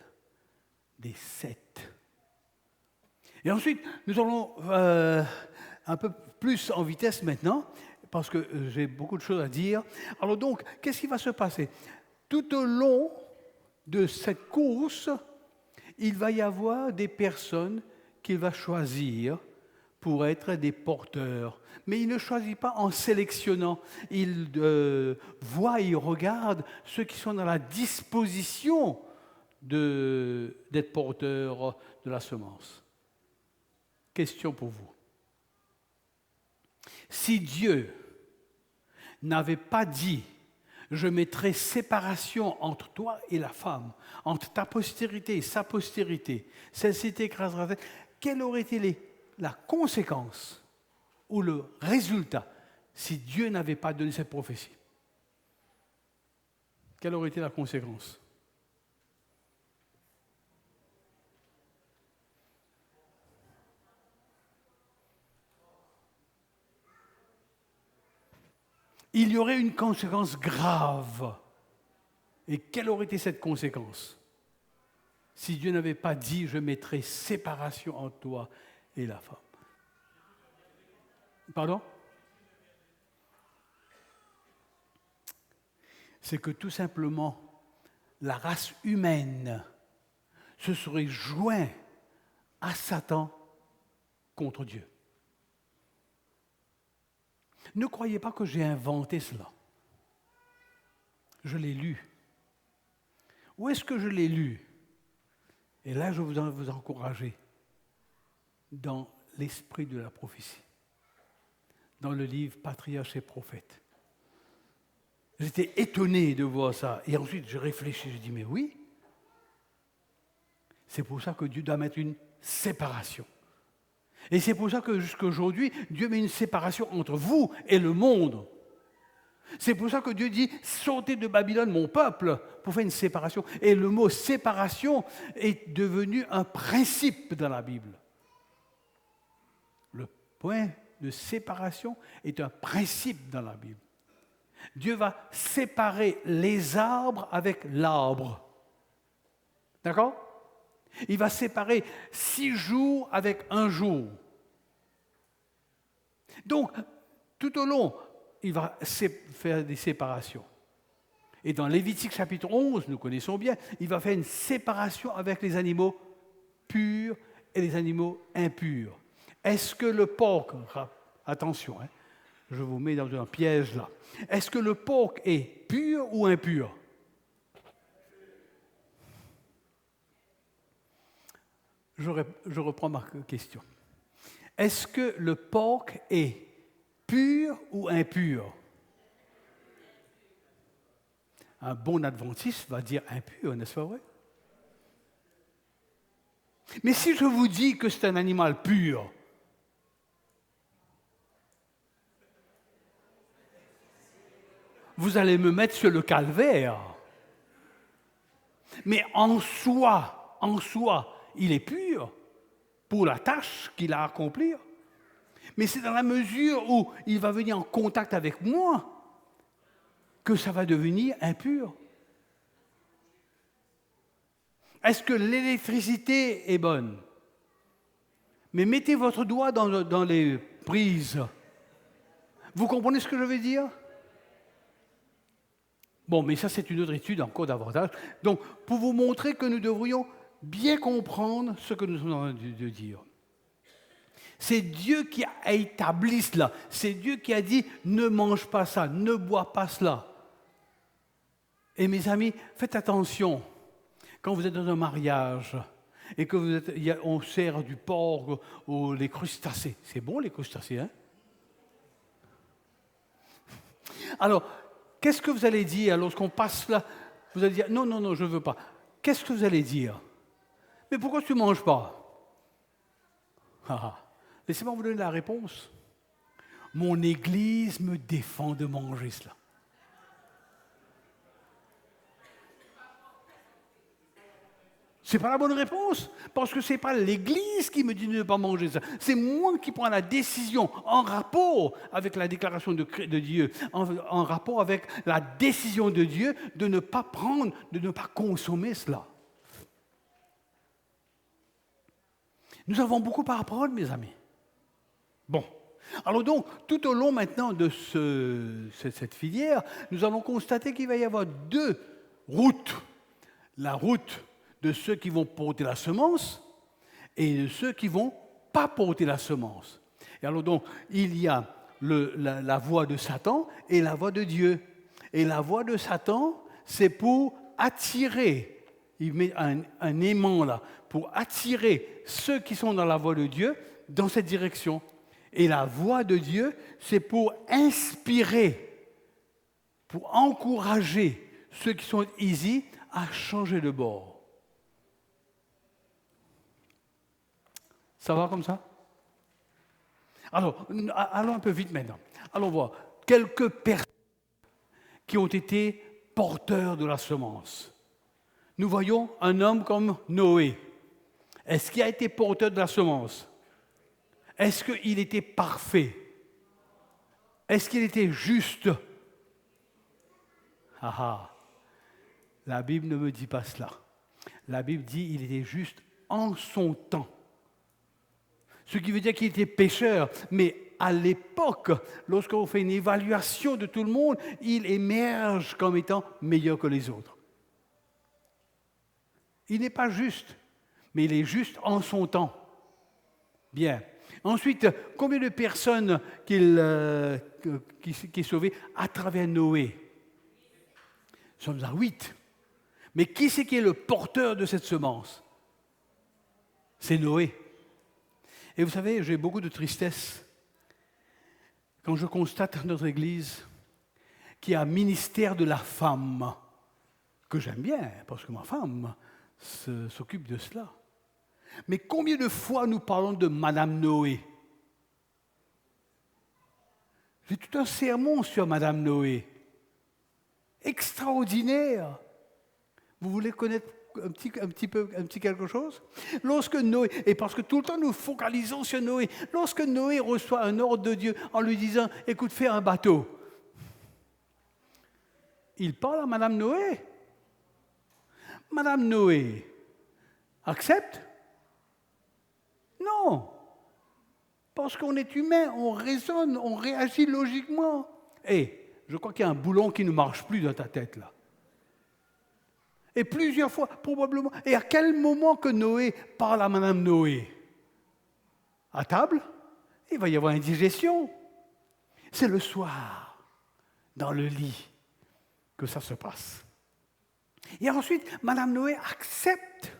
des Seth. Et ensuite, nous allons un peu plus en vitesse maintenant, parce que j'ai beaucoup de choses à dire. Alors donc, qu'est-ce qui va se passer? Tout au long de cette course, il va y avoir des personnes qu'il va choisir pour être des porteurs. Mais il ne choisit pas en sélectionnant. Il voit, il regarde ceux qui sont dans la disposition d'être porteurs de la semence. Question pour vous. Si Dieu n'avait pas dit « Je mettrai séparation entre toi et la femme, entre ta postérité et sa postérité, celle-ci t'écrasera », quelle aurait été la conséquence ou le résultat si Dieu n'avait pas donné cette prophétie? Quelle aurait été la conséquence? Il y aurait une conséquence grave. Et quelle aurait été cette conséquence? Si Dieu n'avait pas dit « Je mettrai séparation entre toi et la femme ». Pardon? C'est que tout simplement, la race humaine se serait jointe à Satan contre Dieu. Ne croyez pas que j'ai inventé cela. Je l'ai lu. Où est-ce que je l'ai lu? Et là, je vous encourager dans l'esprit de la prophétie, dans le livre Patriarches et Prophètes. J'étais étonné de voir ça. Et ensuite, je réfléchis, je dis, mais oui, c'est pour ça que Dieu doit mettre une séparation. Et c'est pour ça que jusqu'à aujourd'hui, Dieu met une séparation entre vous et le monde. C'est pour ça que Dieu dit « Sortez de Babylone, mon peuple », pour faire une séparation. Et le mot « séparation » est devenu un principe dans la Bible. Le point de séparation est un principe dans la Bible. Dieu va séparer les arbres avec l'arbre. D'accord? Il va séparer 6 jours avec 1 jour. Donc, tout au long, il va faire des séparations. Et dans Lévitique chapitre 11, nous connaissons bien, il va faire une séparation avec les animaux purs et les animaux impurs. Est-ce que le porc, attention, je vous mets dans un piège là, est-ce que le porc est pur ou impur? Je reprends ma question. Est-ce que le porc est pur ou impur? Un bon adventiste va dire impur, n'est-ce pas vrai? Mais si je vous dis que c'est un animal pur, vous allez me mettre sur le calvaire. Mais en soi, il est pur pour la tâche qu'il a à accomplir. Mais c'est dans la mesure où il va venir en contact avec moi que ça va devenir impur. Est-ce que l'électricité est bonne? Mais mettez votre doigt dans les prises. Vous comprenez ce que je veux dire? Bon, mais ça, c'est une autre étude encore davantage. Donc, pour vous montrer que nous devrions bien comprendre ce que nous sommes en train de dire. C'est Dieu qui a établi cela. C'est Dieu qui a dit « ne mange pas ça, ne bois pas cela ». Et mes amis, faites attention. Quand vous êtes dans un mariage et que on sert du porc ou les crustacés. C'est bon les crustacés, hein? Alors, qu'est-ce que vous allez dire lorsqu'on passe là? Vous allez dire « non, non, non, je ne veux pas ». Qu'est-ce que vous allez dire? Mais pourquoi tu ne manges pas? Laissez-moi vous donner la réponse. Mon Église me défend de manger cela. C'est pas la bonne réponse, parce que c'est pas l'Église qui me dit de ne pas manger ça. C'est moi qui prends la décision en rapport avec la déclaration de Dieu, en rapport avec la décision de Dieu de ne pas prendre, de ne pas consommer cela. Nous avons beaucoup à apprendre, mes amis. Bon. Alors donc, tout au long maintenant de cette filière, nous allons constater qu'il va y avoir deux routes. La route de ceux qui vont porter la semence et de ceux qui ne vont pas porter la semence. Et alors donc, il y a la voie de Satan et la voie de Dieu. Et la voie de Satan, c'est pour attirer, il met un aimant là, pour attirer ceux qui sont dans la voie de Dieu dans cette direction. Et la voie de Dieu, c'est pour inspirer, pour encourager ceux qui sont ici à changer de bord. Ça va comme ça? Alors, allons un peu vite maintenant. Allons voir quelques personnes qui ont été porteurs de la semence. Nous voyons un homme comme Noé. Est-ce qu'il a été porteur de la semence? Est-ce qu'il était parfait? Est-ce qu'il était juste? Ah ah, la Bible ne me dit pas cela. La Bible dit qu'il était juste en son temps. Ce qui veut dire qu'il était pécheur, mais à l'époque, lorsqu'on fait une évaluation de tout le monde, il émerge comme étant meilleur que les autres. Il n'est pas juste, mais il est juste en son temps. Bien. Ensuite, combien de personnes qui est sauvé à travers Noé? Nous sommes à 8. Mais qui c'est qui est le porteur de cette semence? C'est Noé. Et vous savez, j'ai beaucoup de tristesse quand je constate dans notre Église qu'il y a un ministère de la femme, que j'aime bien, parce que ma femme s'occupe de cela. Mais combien de fois nous parlons de Madame Noé? J'ai tout un sermon sur Madame Noé. Extraordinaire. Vous voulez connaître un petit quelque chose? Lorsque Noé, et parce que tout le temps nous focalisons sur Noé, lorsque Noé reçoit un ordre de Dieu en lui disant, écoute, fais un bateau, il parle à Madame Noé. Madame Noé accepte? Non. Parce qu'on est humain, on raisonne, on réagit logiquement. Et je crois qu'il y a un boulon qui ne marche plus dans ta tête là. Et plusieurs fois, probablement. Et à quel moment que Noé parle à Madame Noé? À table? Il va y avoir une digestion. C'est le soir, dans le lit, que ça se passe. Et ensuite, Madame Noé accepte.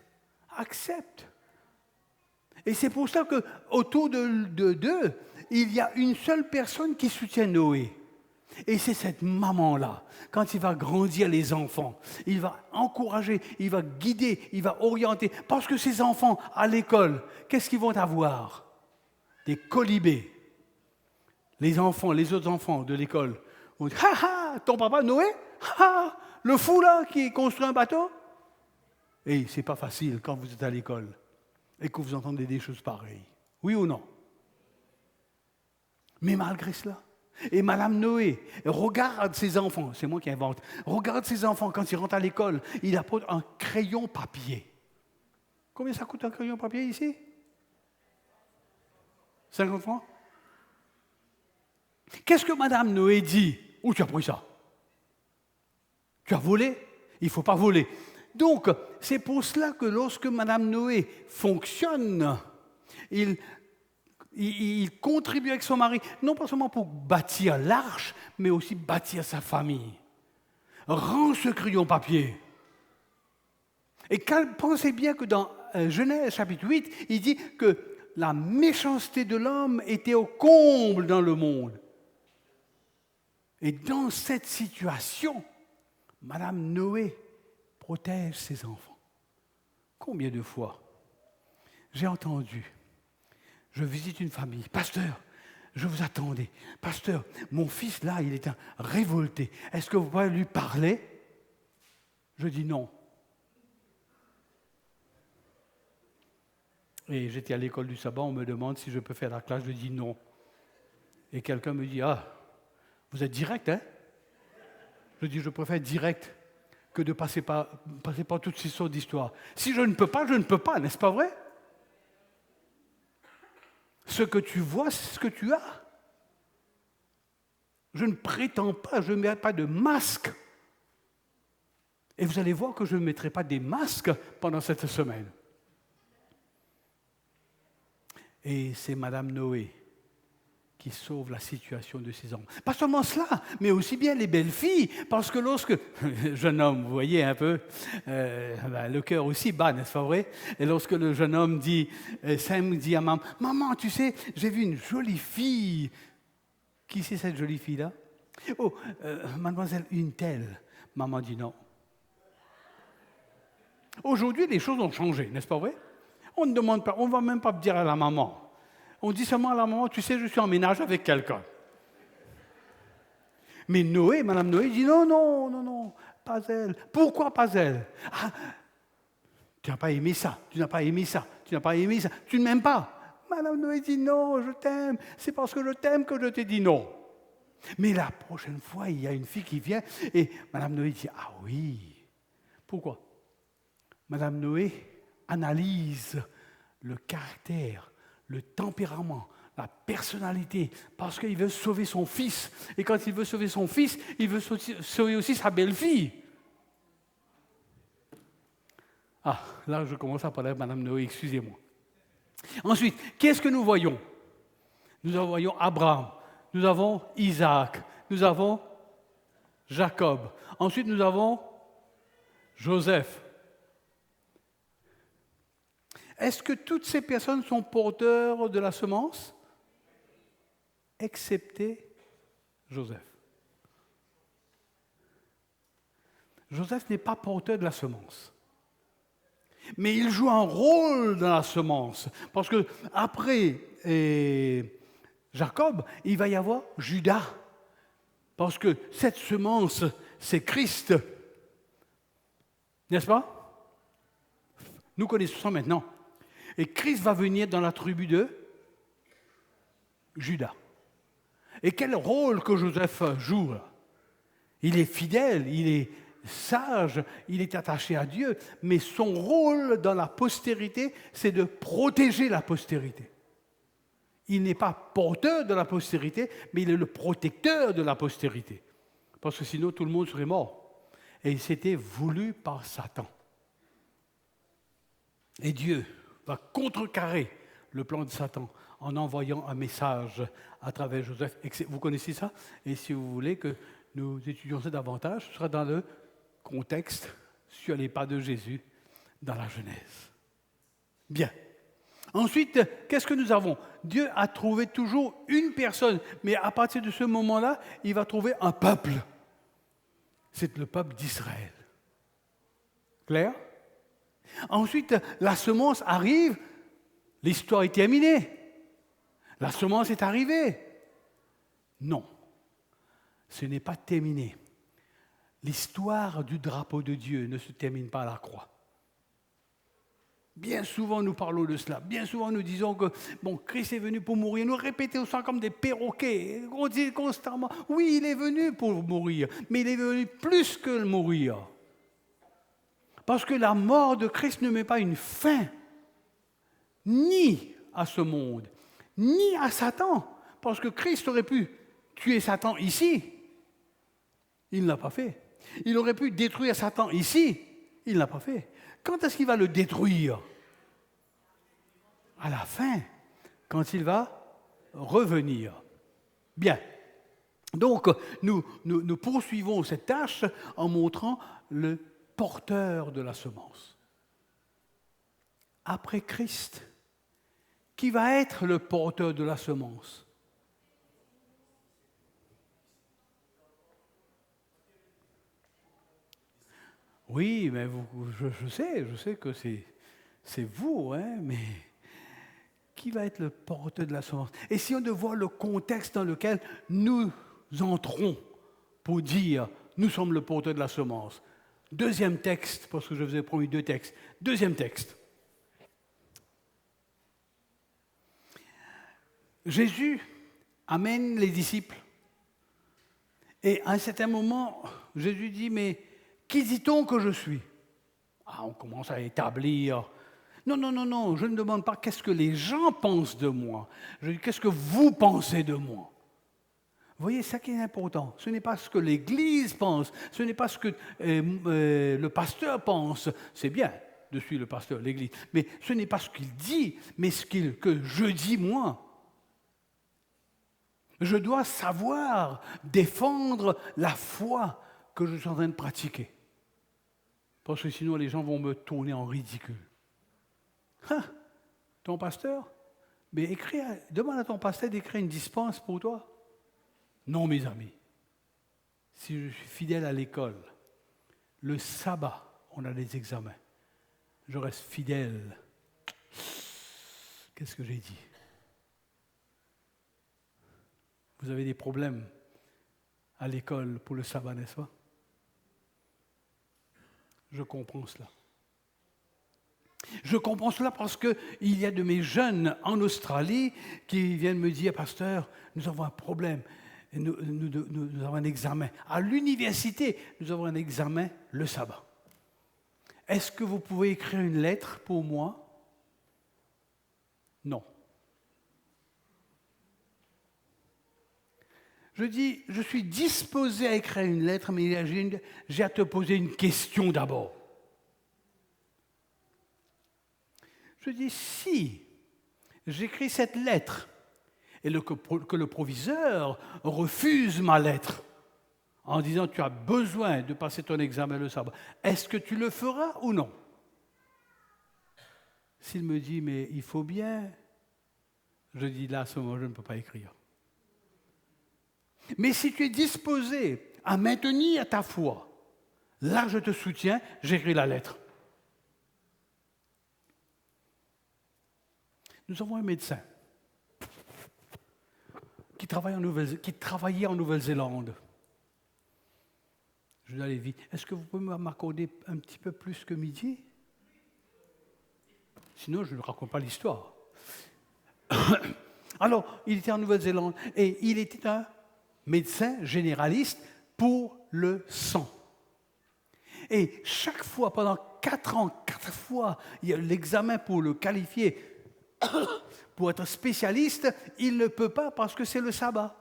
Et c'est pour ça qu'autour de d'eux, il y a une seule personne qui soutient Noé. Et c'est cette maman-là, quand il va grandir les enfants, il va encourager, il va guider, il va orienter. Parce que ces enfants, à l'école, qu'est-ce qu'ils vont avoir? Des colibés. Les autres enfants de l'école vont dire, ha ha, ton papa Noé, ha, le fou là qui construit un bateau. Et c'est pas facile quand vous êtes à l'école et que vous entendez des choses pareilles. Oui ou non? Mais malgré cela, et Madame Noé regarde ses enfants, c'est moi qui invente, regarde ses enfants quand ils rentrent à l'école, il apporte un crayon papier. Combien ça coûte un crayon papier ici? 50 francs? Qu'est-ce que Madame Noé dit? Où tu as pris ça? Tu as volé? Il ne faut pas voler. Donc, c'est pour cela que lorsque Madame Noé fonctionne, il contribue avec son mari, non pas seulement pour bâtir l'arche, mais aussi bâtir sa famille. Rends ce crayon papier. Et pensez bien que dans Genèse chapitre 8, il dit que la méchanceté de l'homme était au comble dans le monde. Et dans cette situation, Madame Noé protège ses enfants. Combien de fois j'ai entendu, je visite une famille, pasteur, je vous attendais, pasteur, mon fils là, il est révolté, est-ce que vous pouvez lui parler? Je dis non. Et j'étais à l'école du sabbat, on me demande si je peux faire la classe, je dis non. Et quelqu'un me dit, ah, vous êtes direct, hein? Je dis, je préfère direct que de passer par toutes ces sortes d'histoires. Si je ne peux pas, je ne peux pas, n'est-ce pas vrai? Ce que tu vois, c'est ce que tu as. Je ne prétends pas, je ne mets pas de masque. Et vous allez voir que je ne mettrai pas des masques pendant cette semaine. Et c'est Madame Noé qui sauve la situation de ces hommes. Pas seulement cela, mais aussi bien les belles filles, parce que lorsque, jeune homme, vous voyez un peu, le cœur aussi bat, n'est-ce pas vrai? Et lorsque le jeune homme dit, Sam dit à maman, maman, tu sais, j'ai vu une jolie fille. Qui c'est cette jolie fille-là? Oh, mademoiselle une telle. Maman dit non. Aujourd'hui, les choses ont changé, n'est-ce pas vrai? On ne demande pas, on ne va même pas dire à la maman. On dit seulement à la maman, tu sais, je suis en ménage avec quelqu'un. Mais Noé, Madame Noé dit non, non, non, non, pas elle. Pourquoi pas elle? Ah, tu n'as pas aimé ça, tu n'as pas aimé ça, tu n'as pas aimé ça, tu ne m'aimes pas. Madame Noé dit non, je t'aime, c'est parce que je t'aime que je t'ai dit non. Mais la prochaine fois, il y a une fille qui vient et Madame Noé dit ah oui. Pourquoi? Madame Noé analyse le caractère, le tempérament, la personnalité, parce qu'il veut sauver son fils. Et quand il veut sauver son fils, il veut sauver aussi sa belle-fille. Ah, là, je commence à parler de Madame Noé, excusez-moi. Ensuite, qu'est-ce que nous voyons? Nous voyons Abraham, nous avons Isaac, nous avons Jacob. Ensuite, nous avons Joseph. Est-ce que toutes ces personnes sont porteurs de la semence? Excepté Joseph. Joseph n'est pas porteur de la semence. Mais il joue un rôle dans la semence. Parce que après Jacob, il va y avoir Judas. Parce que cette semence, c'est Christ. N'est-ce pas? Nous connaissons ça maintenant. Et Christ va venir dans la tribu de Judas. Et quel rôle que Joseph joue? Il est fidèle, il est sage, il est attaché à Dieu, mais son rôle dans la postérité, c'est de protéger la postérité. Il n'est pas porteur de la postérité, mais il est le protecteur de la postérité. Parce que sinon, tout le monde serait mort. Et c'était voulu par Satan. Et Dieu va contrecarrer le plan de Satan en envoyant un message à travers Joseph. Vous connaissez ça? Et si vous voulez que nous étudions ça davantage, ce sera dans le contexte sur les pas de Jésus dans la Genèse. Bien. Ensuite, qu'est-ce que nous avons? Dieu a trouvé toujours une personne, mais à partir de ce moment-là, il va trouver un peuple. C'est le peuple d'Israël. Clair? Ensuite, la semence arrive, l'histoire est terminée. La semence est arrivée. Non, ce n'est pas terminé. L'histoire du drapeau de Dieu ne se termine pas à la croix. Bien souvent, nous parlons de cela. Bien souvent, nous disons que Christ est venu pour mourir. Nous répétons ça comme des perroquets. On dit constamment, oui, il est venu pour mourir, mais il est venu plus que le mourir. Parce que la mort de Christ ne met pas une fin, ni à ce monde, ni à Satan. Parce que Christ aurait pu tuer Satan ici. Il ne l'a pas fait. Il aurait pu détruire Satan ici. Il ne l'a pas fait. Quand est-ce qu'il va le détruire? À la fin, quand il va revenir. Bien. Donc, nous poursuivons cette tâche en montrant le porteur de la semence. Après Christ, qui va être le porteur de la semence? Oui, mais je sais que c'est vous, hein, mais qui va être le porteur de la semence? Essayons de voir le contexte dans lequel nous entrons pour dire nous sommes le porteur de la semence. Deuxième texte, parce que je vous ai promis 2 textes. Deuxième texte. Jésus amène les disciples. Et à un certain moment, Jésus dit, mais qui dit-on que je suis? Ah, on commence à établir. Non, non, non, non, je ne demande pas qu'est-ce que les gens pensent de moi. Je dis, qu'est-ce que vous pensez de moi? Vous voyez, ça qui est important. Ce n'est pas ce que l'Église pense, ce n'est pas ce que le pasteur pense. C'est bien de suivre le pasteur, l'Église. Mais ce n'est pas ce qu'il dit, mais que je dis moi. Je dois savoir défendre la foi que je suis en train de pratiquer. Parce que sinon, les gens vont me tourner en ridicule. Hein? Ton pasteur? Mais demande à ton pasteur d'écrire une dispense pour toi. Non, mes amis. Si je suis fidèle à l'école, le sabbat, on a des examens. Je reste fidèle. Qu'est-ce que j'ai dit? Vous avez des problèmes à l'école pour le sabbat, n'est-ce pas? Je comprends cela. Je comprends cela parce qu'il y a de mes jeunes en Australie qui viennent me dire, pasteur, nous avons un problème, nous avons un examen. À l'université, nous avons un examen le sabbat. Est-ce que vous pouvez écrire une lettre pour moi? Non. Je dis, je suis disposé à écrire une lettre, mais j'ai à te poser une question d'abord. Je dis, si j'écris cette lettre et que le proviseur refuse ma lettre en disant tu as besoin de passer ton examen le sabbat, est-ce que tu le feras ou non? S'il me dit, mais il faut bien, je dis là, à ce moment, je ne peux pas écrire. Mais si tu es disposé à maintenir ta foi, là je te soutiens, j'écris la lettre. Nous avons un médecin qui travaillait en Nouvelle-Zélande. Je dois aller vite. Est-ce que vous pouvez m'accorder un petit peu plus que midi? Sinon, je ne raconte pas l'histoire. Alors, il était en Nouvelle-Zélande et il était un médecin généraliste pour le sang. Et chaque fois, pendant 4 ans, 4 fois, il y a l'examen pour le qualifier pour être spécialiste, il ne peut pas parce que c'est le sabbat.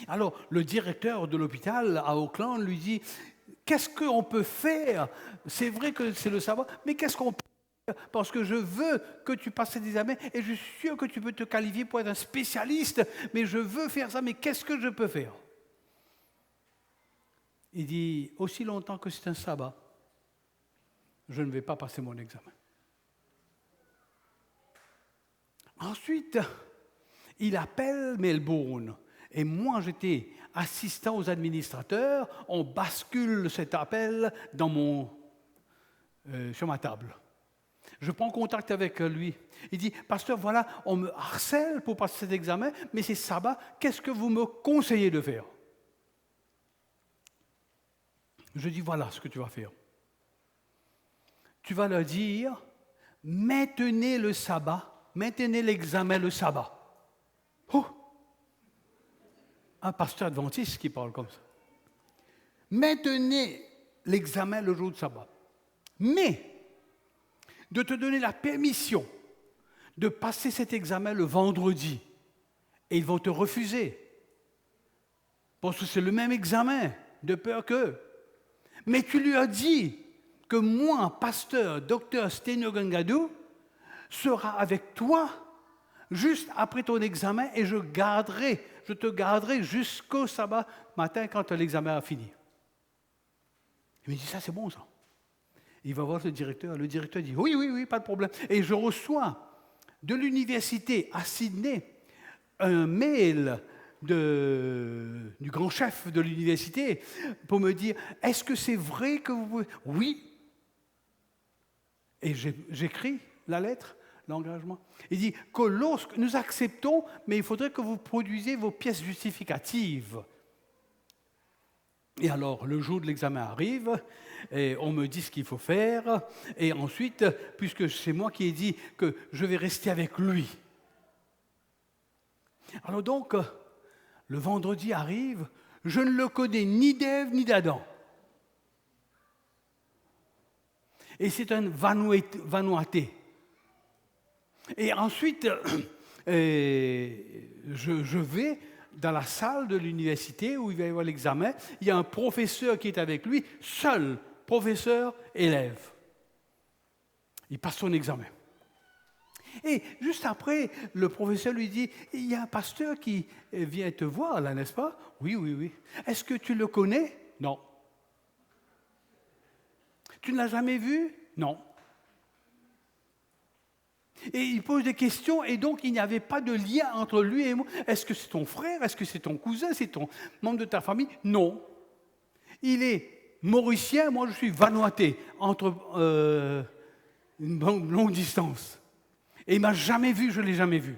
Alors, le directeur de l'hôpital à Auckland lui dit, qu'est-ce qu'on peut faire? C'est vrai que c'est le sabbat, mais qu'est-ce qu'on peut faire? Parce que je veux que tu passes cet examen et je suis sûr que tu peux te qualifier pour être un spécialiste, mais je veux faire ça, mais qu'est-ce que je peux faire? Il dit, aussi longtemps que c'est un sabbat, je ne vais pas passer mon examen. Ensuite, il appelle Melbourne. Et moi, j'étais assistant aux administrateurs. On bascule cet appel sur ma table. Je prends contact avec lui. Il dit, pasteur, voilà, on me harcèle pour passer cet examen, mais c'est sabbat. Qu'est-ce que vous me conseillez de faire? Je dis, voilà ce que tu vas faire. Tu vas leur dire, maintenez le sabbat. Maintenez l'examen le sabbat. Oh! Un pasteur adventiste qui parle comme ça. Maintenez l'examen le jour de sabbat. Mais, de te donner la permission de passer cet examen le vendredi. Et ils vont te refuser. Parce que c'est le même examen, de peur qu'eux. Mais tu lui as dit que moi, pasteur, docteur Steno Gangadou, sera avec toi juste après ton examen et je te garderai jusqu'au sabbat matin quand l'examen a fini. Il me dit, ça c'est bon ça. Il va voir le directeur dit, oui, pas de problème. Et je reçois de l'université à Sydney un mail du grand chef de l'université pour me dire, est-ce que c'est vrai que vous pouvez... Oui. Et j'écris la lettre, l'engagement. Il dit que lorsque nous acceptons, mais il faudrait que vous produisiez vos pièces justificatives. Et alors, le jour de l'examen arrive, et on me dit ce qu'il faut faire, et ensuite, puisque c'est moi qui ai dit que je vais rester avec lui, Alors donc, le vendredi arrive, je ne le connais ni d'Ève ni d'Adam. Et c'est un Vanuaté. Et ensuite, je vais dans la salle de l'université où il va y avoir l'examen. Il y a un professeur qui est avec lui, seul, professeur, élève. Il passe son examen. Et juste après, le professeur lui dit, il y a un pasteur qui vient te voir, là, n'est-ce pas? Oui, oui, oui. Est-ce que tu le connais? Non. Tu ne l'as jamais vu? Non. Et il pose des questions, et donc il n'y avait pas de lien entre lui et moi. Est-ce que c'est ton frère? Est-ce que c'est ton cousin? C'est ton membre de ta famille? Non. Il est mauricien, moi je suis vanuaté, entre une longue distance. Et il ne m'a jamais vu, je ne l'ai jamais vu.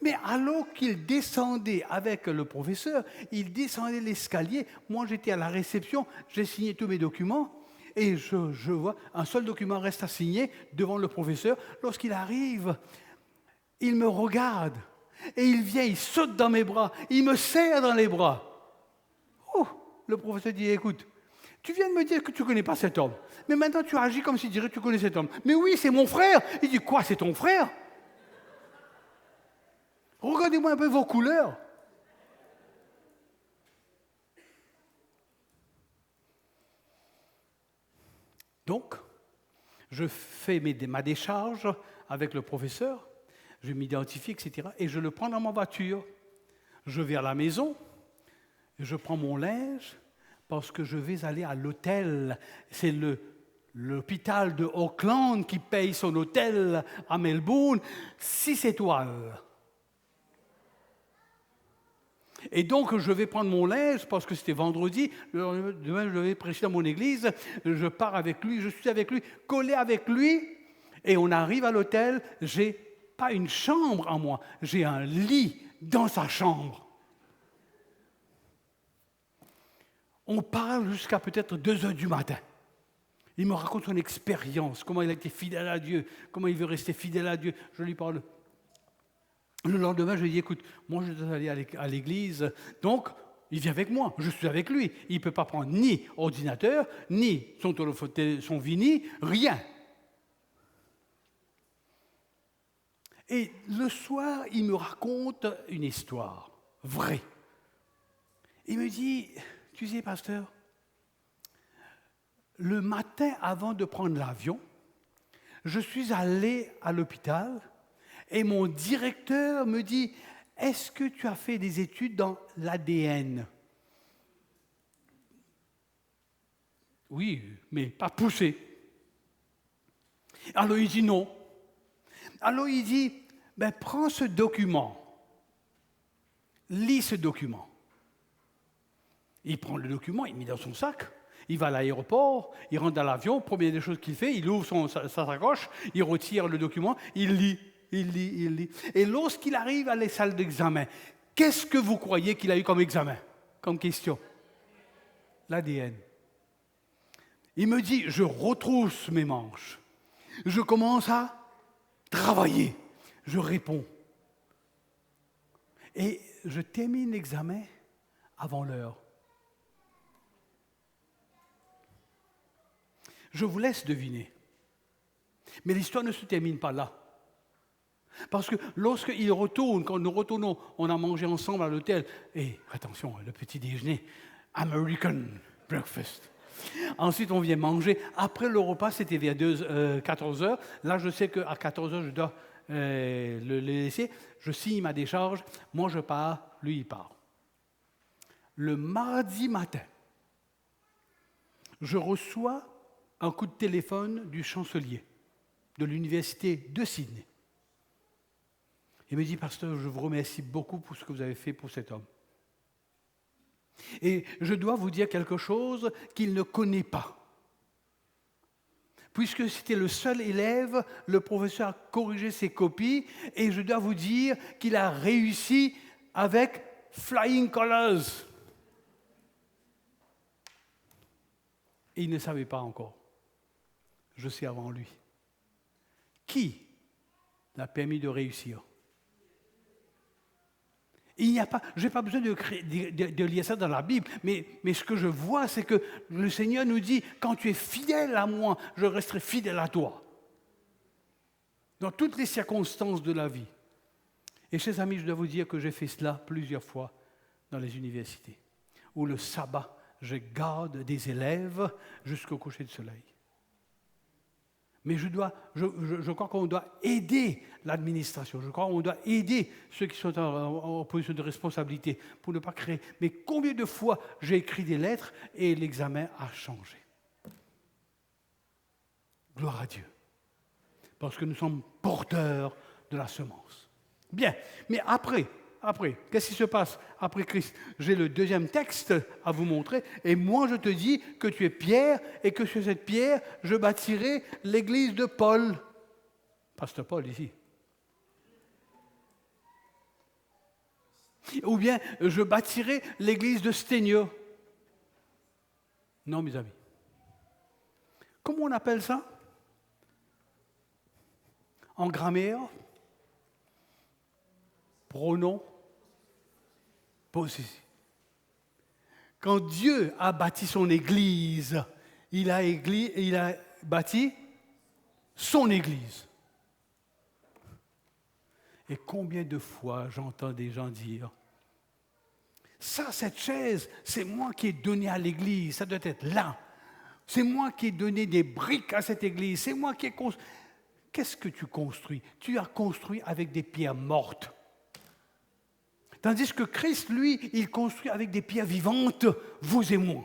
Mais alors qu'il descendait avec le professeur, il descendait l'escalier, moi j'étais à la réception, j'ai signé tous mes documents, et je vois, un seul document reste à signer devant le professeur. Lorsqu'il arrive, il me regarde, et il vient, il saute dans mes bras, il me serre dans les bras. Oh, le professeur dit, écoute, tu viens de me dire que tu ne connais pas cet homme, mais maintenant tu agis comme s'il dirait que tu connais cet homme. Mais oui, c'est mon frère. Il dit, quoi, c'est ton frère? Regardez-moi un peu vos couleurs. Donc, je fais ma décharge avec le professeur, je m'identifie, etc. Et je le prends dans ma voiture. Je vais à la maison, je prends mon linge, parce que je vais aller à l'hôtel. C'est l'hôpital de Auckland qui paye son hôtel à Melbourne, 6 étoiles. Et donc, je vais prendre mon linge, parce que c'était vendredi, demain, je vais prêcher dans mon église, je pars avec lui, je suis avec lui, collé avec lui, et on arrive à l'hôtel, j'ai pas une chambre en moi, j'ai un lit dans sa chambre. On parle jusqu'à peut-être 2 heures du matin. Il me raconte son expérience, comment il a été fidèle à Dieu, comment il veut rester fidèle à Dieu. Je lui parle. Le lendemain, je lui dis, écoute, moi je dois aller à l'église, donc il vient avec moi, je suis avec lui. Il ne peut pas prendre ni ordinateur, ni son Vini, rien. Et le soir, il me raconte une histoire vraie. Il me dit, tu sais, pasteur, le matin avant de prendre l'avion, je suis allé à l'hôpital et mon directeur me dit, est-ce que tu as fait des études dans l'ADN? Oui, mais pas poussé. Alors il dit non. Alors il dit, ben, prends ce document, lis ce document. Il prend le document, il met dans son sac, il va à l'aéroport, il rentre dans l'avion, première des choses qu'il fait, il ouvre sa sacoche, il retire le document, il lit. Et lorsqu'il arrive à les salles d'examen, qu'est-ce que vous croyez qu'il a eu comme examen, comme question? L'ADN. Il me dit, je retrousse mes manches. Je commence à travailler. Je réponds. Et je termine l'examen avant l'heure. Je vous laisse deviner. Mais l'histoire ne se termine pas là. Parce que lorsqu'il retourne, quand nous retournons, on a mangé ensemble à l'hôtel. Et attention, le petit déjeuner, American breakfast. Ensuite, on vient manger. Après le repas, c'était vers 14 heures. Là, je sais qu'à 14 heures, je dois le laisser. Je signe ma décharge. Moi, je pars. Lui, il part. Le mardi matin, je reçois un coup de téléphone du chancelier de l'université de Sydney. Il me dit, pasteur, je vous remercie beaucoup pour ce que vous avez fait pour cet homme. Et je dois vous dire quelque chose qu'il ne connaît pas. Puisque c'était le seul élève, le professeur a corrigé ses copies, et je dois vous dire qu'il a réussi avec flying colors. Et il ne savait pas encore. Je sais avant lui. Qui l'a permis de réussir? Il n'y a pas, je n'ai pas besoin de lire ça dans la Bible, mais ce que je vois, c'est que le Seigneur nous dit, quand tu es fidèle à moi, je resterai fidèle à toi. Dans toutes les circonstances de la vie. Et chers amis, je dois vous dire que j'ai fait cela plusieurs fois dans les universités, où le sabbat, je garde des élèves jusqu'au coucher de soleil. Mais je crois qu'on doit aider l'administration, je crois qu'on doit aider ceux qui sont en position de responsabilité pour ne pas créer. Mais combien de fois j'ai écrit des lettres et l'examen a changé? Gloire à Dieu. Parce que nous sommes porteurs de la semence. Bien, mais après, qu'est-ce qui se passe après Christ? J'ai le deuxième texte à vous montrer. Et moi, je te dis que tu es Pierre et que sur cette pierre, je bâtirai l'église de Paul. Pasteur Paul, ici. Ou bien, je bâtirai l'église de Sténio. Non, mes amis. Comment on appelle ça? En grammaire? Pronom? Possessif. Quand Dieu a bâti son église, il a bâti son église. Et combien de fois j'entends des gens dire, ça, cette chaise, c'est moi qui ai donné à l'église, ça doit être là. C'est moi qui ai donné des briques à cette église, c'est moi qui ai construit. Qu'est-ce que tu construis? Tu as construit avec des pierres mortes. Tandis que Christ, lui, il construit avec des pierres vivantes, vous et moi.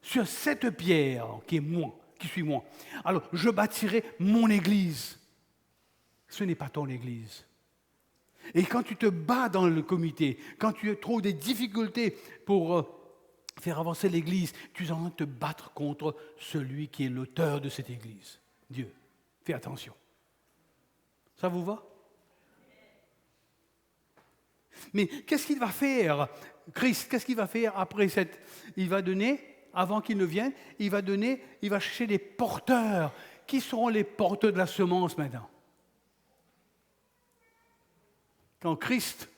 Sur cette pierre qui est moi, qui suis moi. Alors, je bâtirai mon église. Ce n'est pas ton église. Et quand tu te bats dans le comité, quand tu trouves des difficultés pour faire avancer l'église, tu es en train de te battre contre celui qui est l'auteur de cette église. Dieu. Fais attention. Ça vous va? Mais qu'est-ce qu'il va faire, Christ? Qu'est-ce qu'il va faire après cette... Il va donner, avant qu'il ne vienne, il va chercher des porteurs. Qui seront les porteurs de la semence maintenant? Quand Christ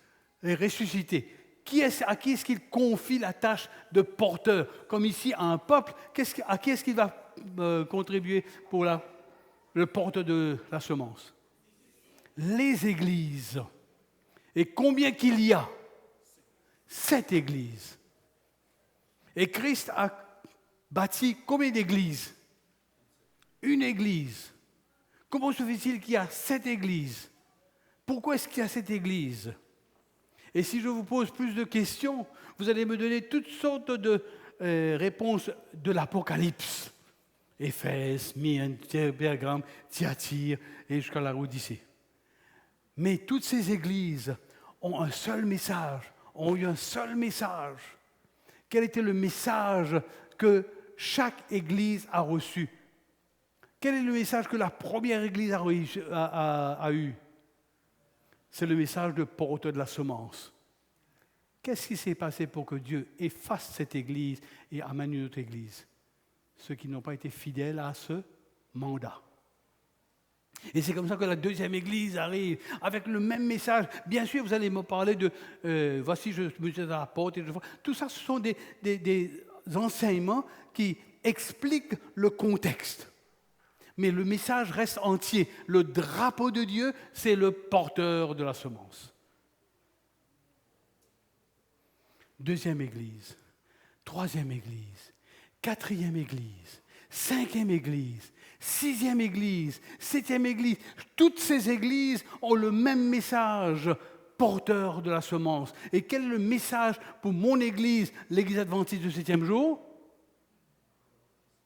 est ressuscité, à qui est-ce qu'il confie la tâche de porteur? Comme ici, à un peuple, à qui est-ce qu'il va contribuer pour le porteur de la semence? Les églises. Et combien qu'il y a? 7 églises. Et Christ a bâti combien d'églises? Une église. Comment se fait-il qu'il y a 7 églises? Pourquoi est-ce qu'il y a cette église? Et si je vous pose plus de questions, vous allez me donner toutes sortes de réponses de l'Apocalypse. Éphèse, Myrne, Pergame, Thyatire et jusqu'à la Odyssée. Mais toutes ces églises ont un seul message, ont eu un seul message. Quel était le message que chaque église a reçu? Quel est le message que la première église a eu? C'est le message de porteur de la semence. Qu'est-ce qui s'est passé pour que Dieu efface cette église et amène une autre église? Ceux qui n'ont pas été fidèles à ce mandat. Et c'est comme ça que la deuxième église arrive, avec le même message. Bien sûr, vous allez me parler de « voici, je me tiens à la porte ». Tout ça, ce sont des enseignements qui expliquent le contexte. Mais le message reste entier. Le drapeau de Dieu, c'est le porteur de la semence. Deuxième église, troisième église, quatrième église, cinquième église, sixième église, septième église. Toutes ces églises ont le même message, porteur de la semence. Et quel est le message pour mon église, l'église adventiste du septième jour?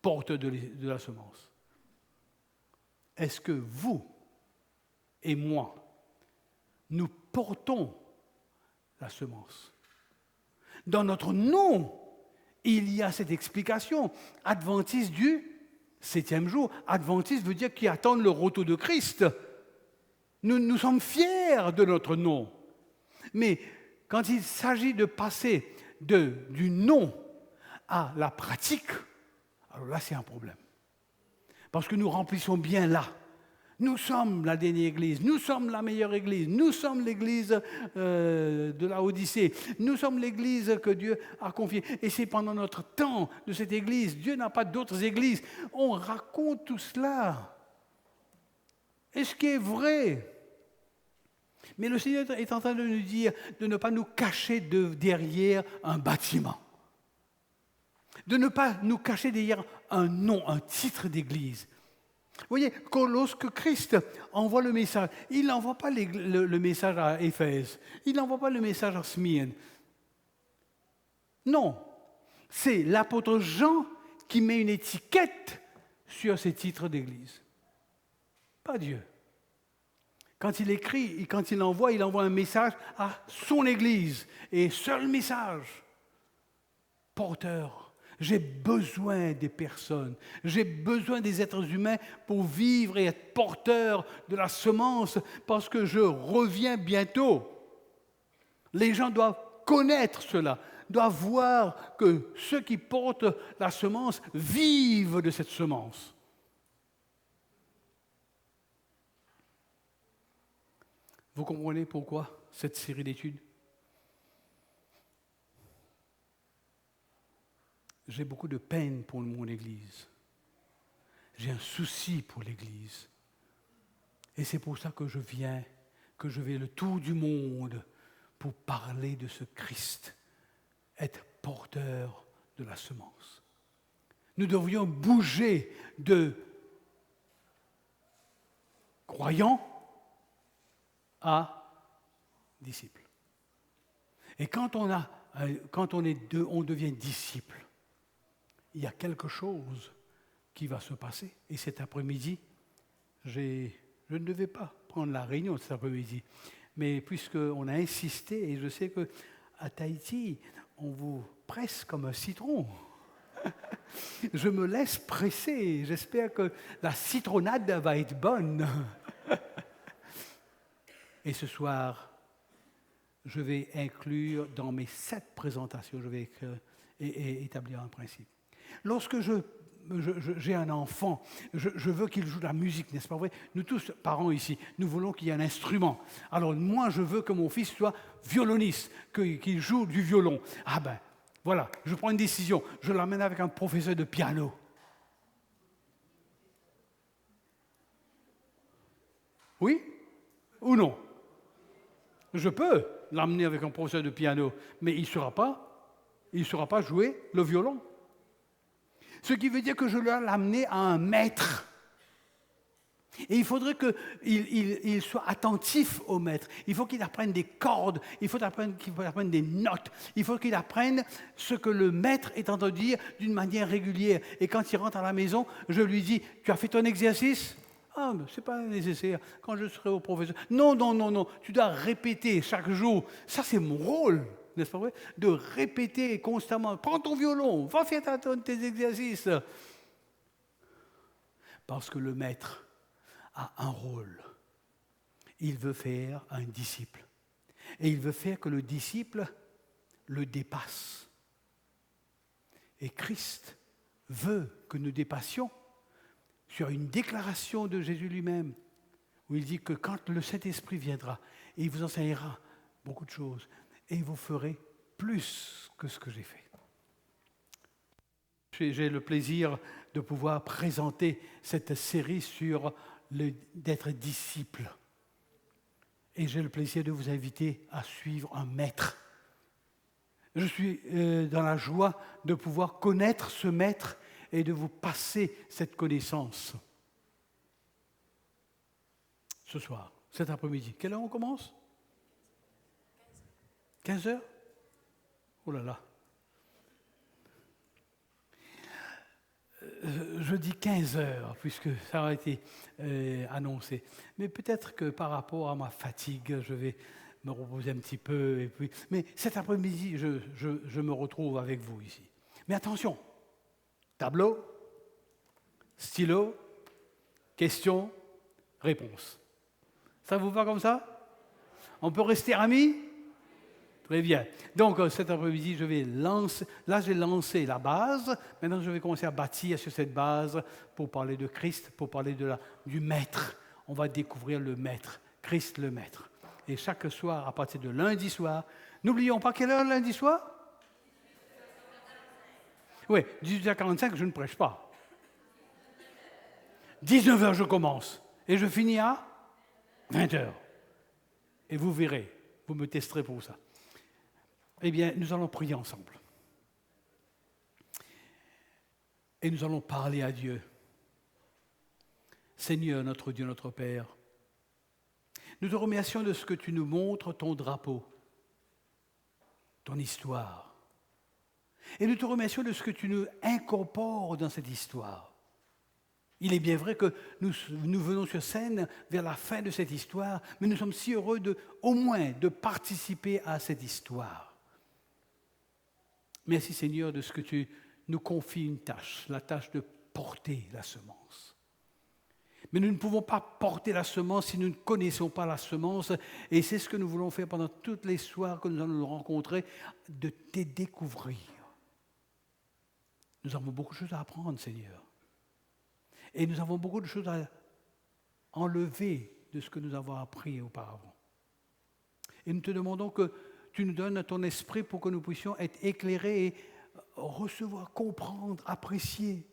Porteur de la semence. Est-ce que vous et moi, nous portons la semence? Dans notre nom, il y a cette explication. Adventiste du septième jour. Adventiste veut dire qui attendent le retour de Christ. Nous sommes fiers de notre nom. Mais quand il s'agit de passer du nom à la pratique, alors là c'est un problème. Parce que nous remplissons bien là. Nous sommes la dernière église, nous sommes la meilleure église, nous sommes l'église de la Odyssée, nous sommes l'église que Dieu a confiée. Et c'est pendant notre temps de cette église, Dieu n'a pas d'autres églises. On raconte tout cela. Et ce qui est vrai. Mais le Seigneur est en train de nous dire de ne pas nous cacher derrière un bâtiment. De ne pas nous cacher derrière un nom, un titre d'église. Vous voyez, lorsque Christ envoie le message, il n'envoie pas le message à Éphèse, il n'envoie pas le message à Smyrne. Non, c'est l'apôtre Jean qui met une étiquette sur ces titres d'église. Pas Dieu. Quand il écrit, et quand il envoie un message à son église. Et seul message, porteur. J'ai besoin des personnes, j'ai besoin des êtres humains pour vivre et être porteur de la semence parce que je reviens bientôt. Les gens doivent connaître cela, doivent voir que ceux qui portent la semence vivent de cette semence. Vous comprenez pourquoi cette série d'études ? J'ai beaucoup de peine pour mon Église. J'ai un souci pour l'Église. Et c'est pour ça que je vais le tour du monde pour parler de ce Christ, être porteur de la semence. Nous devrions bouger de croyants à disciples. Et quand on devient disciple, il y a quelque chose qui va se passer. Et cet après-midi, je ne devais pas prendre la réunion cet après-midi, mais puisqu'on a insisté, et je sais qu'à Tahiti, on vous presse comme un citron. Je me laisse presser. J'espère que la citronnade va être bonne. Et ce soir, je vais inclure dans mes 7 présentations, je vais établir un principe. Lorsque j'ai un enfant, je veux qu'il joue de la musique, n'est-ce pas vrai? Nous tous, parents ici, nous voulons qu'il y ait un instrument. Alors moi, je veux que mon fils soit violoniste, qu'il joue du violon. Ah ben, voilà, je prends une décision. Je l'emmène avec un professeur de piano. Oui ou non? Je peux l'amener avec un professeur de piano, mais il ne saura pas jouer le violon. Ce qui veut dire que je dois l'amener à un maître. Et il faudrait qu'il soit attentif au maître. Il faut qu'il apprenne des cordes, qu'il apprenne des notes. Il faut qu'il apprenne ce que le maître est en train de dire d'une manière régulière. Et quand il rentre à la maison, je lui dis, tu as fait ton exercice ? Ah, mais ce n'est pas nécessaire. Quand je serai au professeur. Non. Tu dois répéter chaque jour. Ça, c'est mon rôle, n'est-ce pas vrai? De répéter constamment. Prends ton violon, va faire tes exercices. Parce que le maître a un rôle. Il veut faire un disciple. Et il veut faire que le disciple le dépasse. Et Christ veut que nous dépassions sur une déclaration de Jésus lui-même, où il dit que quand le Saint-Esprit viendra, et il vous enseignera beaucoup de choses, et vous ferez plus que ce que j'ai fait. J'ai le plaisir de pouvoir présenter cette série sur d'être disciple. Et j'ai le plaisir de vous inviter à suivre un maître. Je suis dans la joie de pouvoir connaître ce maître et de vous passer cette connaissance. Ce soir, cet après-midi. Quelle heure on commence ? 15 heures ? Oh là là. Je dis 15 heures, puisque ça a été annoncé. Mais peut-être que par rapport à ma fatigue, je vais me reposer un petit peu. Mais cet après-midi, je me retrouve avec vous ici. Mais attention, tableau, stylo, questions, réponses. Ça vous va comme ça? On peut rester amis? Très bien. Donc, cet après-midi, j'ai lancé la base. Maintenant, je vais commencer à bâtir sur cette base pour parler de Christ, pour parler du Maître. on va découvrir le Maître, Christ le Maître. Et chaque soir, à partir de lundi soir, n'oublions pas quelle heure lundi soir? Oui, 18h45, je ne prêche pas. 19h, je commence. Et je finis à 20h. Et vous verrez, vous me testerez pour ça. Eh bien, nous allons prier ensemble. Et nous allons parler à Dieu. Seigneur, notre Dieu, notre Père, nous te remercions de ce que tu nous montres, ton drapeau, ton histoire. Et nous te remercions de ce que tu nous incorpores dans cette histoire. Il est bien vrai que nous venons sur scène vers la fin de cette histoire, mais nous sommes si heureux au moins de participer à cette histoire. Merci Seigneur de ce que tu nous confies une tâche, la tâche de porter la semence. Mais nous ne pouvons pas porter la semence si nous ne connaissons pas la semence, et c'est ce que nous voulons faire pendant toutes les soirs que nous allons nous rencontrer, de te découvrir. Nous avons beaucoup de choses à apprendre, Seigneur. Et nous avons beaucoup de choses à enlever de ce que nous avons appris auparavant. Et nous te demandons que tu nous donnes ton esprit pour que nous puissions être éclairés et recevoir, comprendre, apprécier.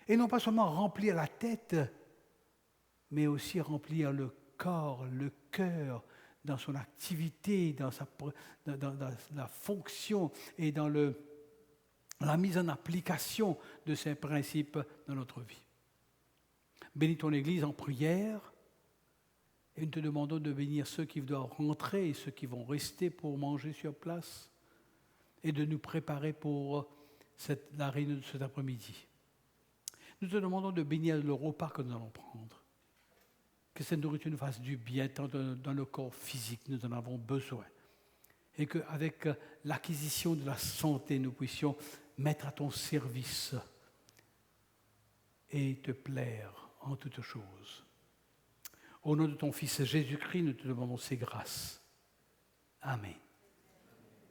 Et non pas seulement remplir la tête, mais aussi remplir le corps, le cœur, dans son activité, dans la fonction et dans la mise en application de ces principes dans notre vie. Bénis ton Église en prière et nous te demandons de bénir ceux qui doivent rentrer et ceux qui vont rester pour manger sur place et de nous préparer pour la réunion de cet après-midi. Nous te demandons de bénir le repas que nous allons prendre. Que cette nourriture nous fasse du bien tant dans le corps physique, nous en avons besoin. Et qu'avec l'acquisition de la santé, nous puissions mettre à ton service et te plaire en toutes choses. Au nom de ton Fils Jésus-Christ, nous te demandons ces grâces. Amen.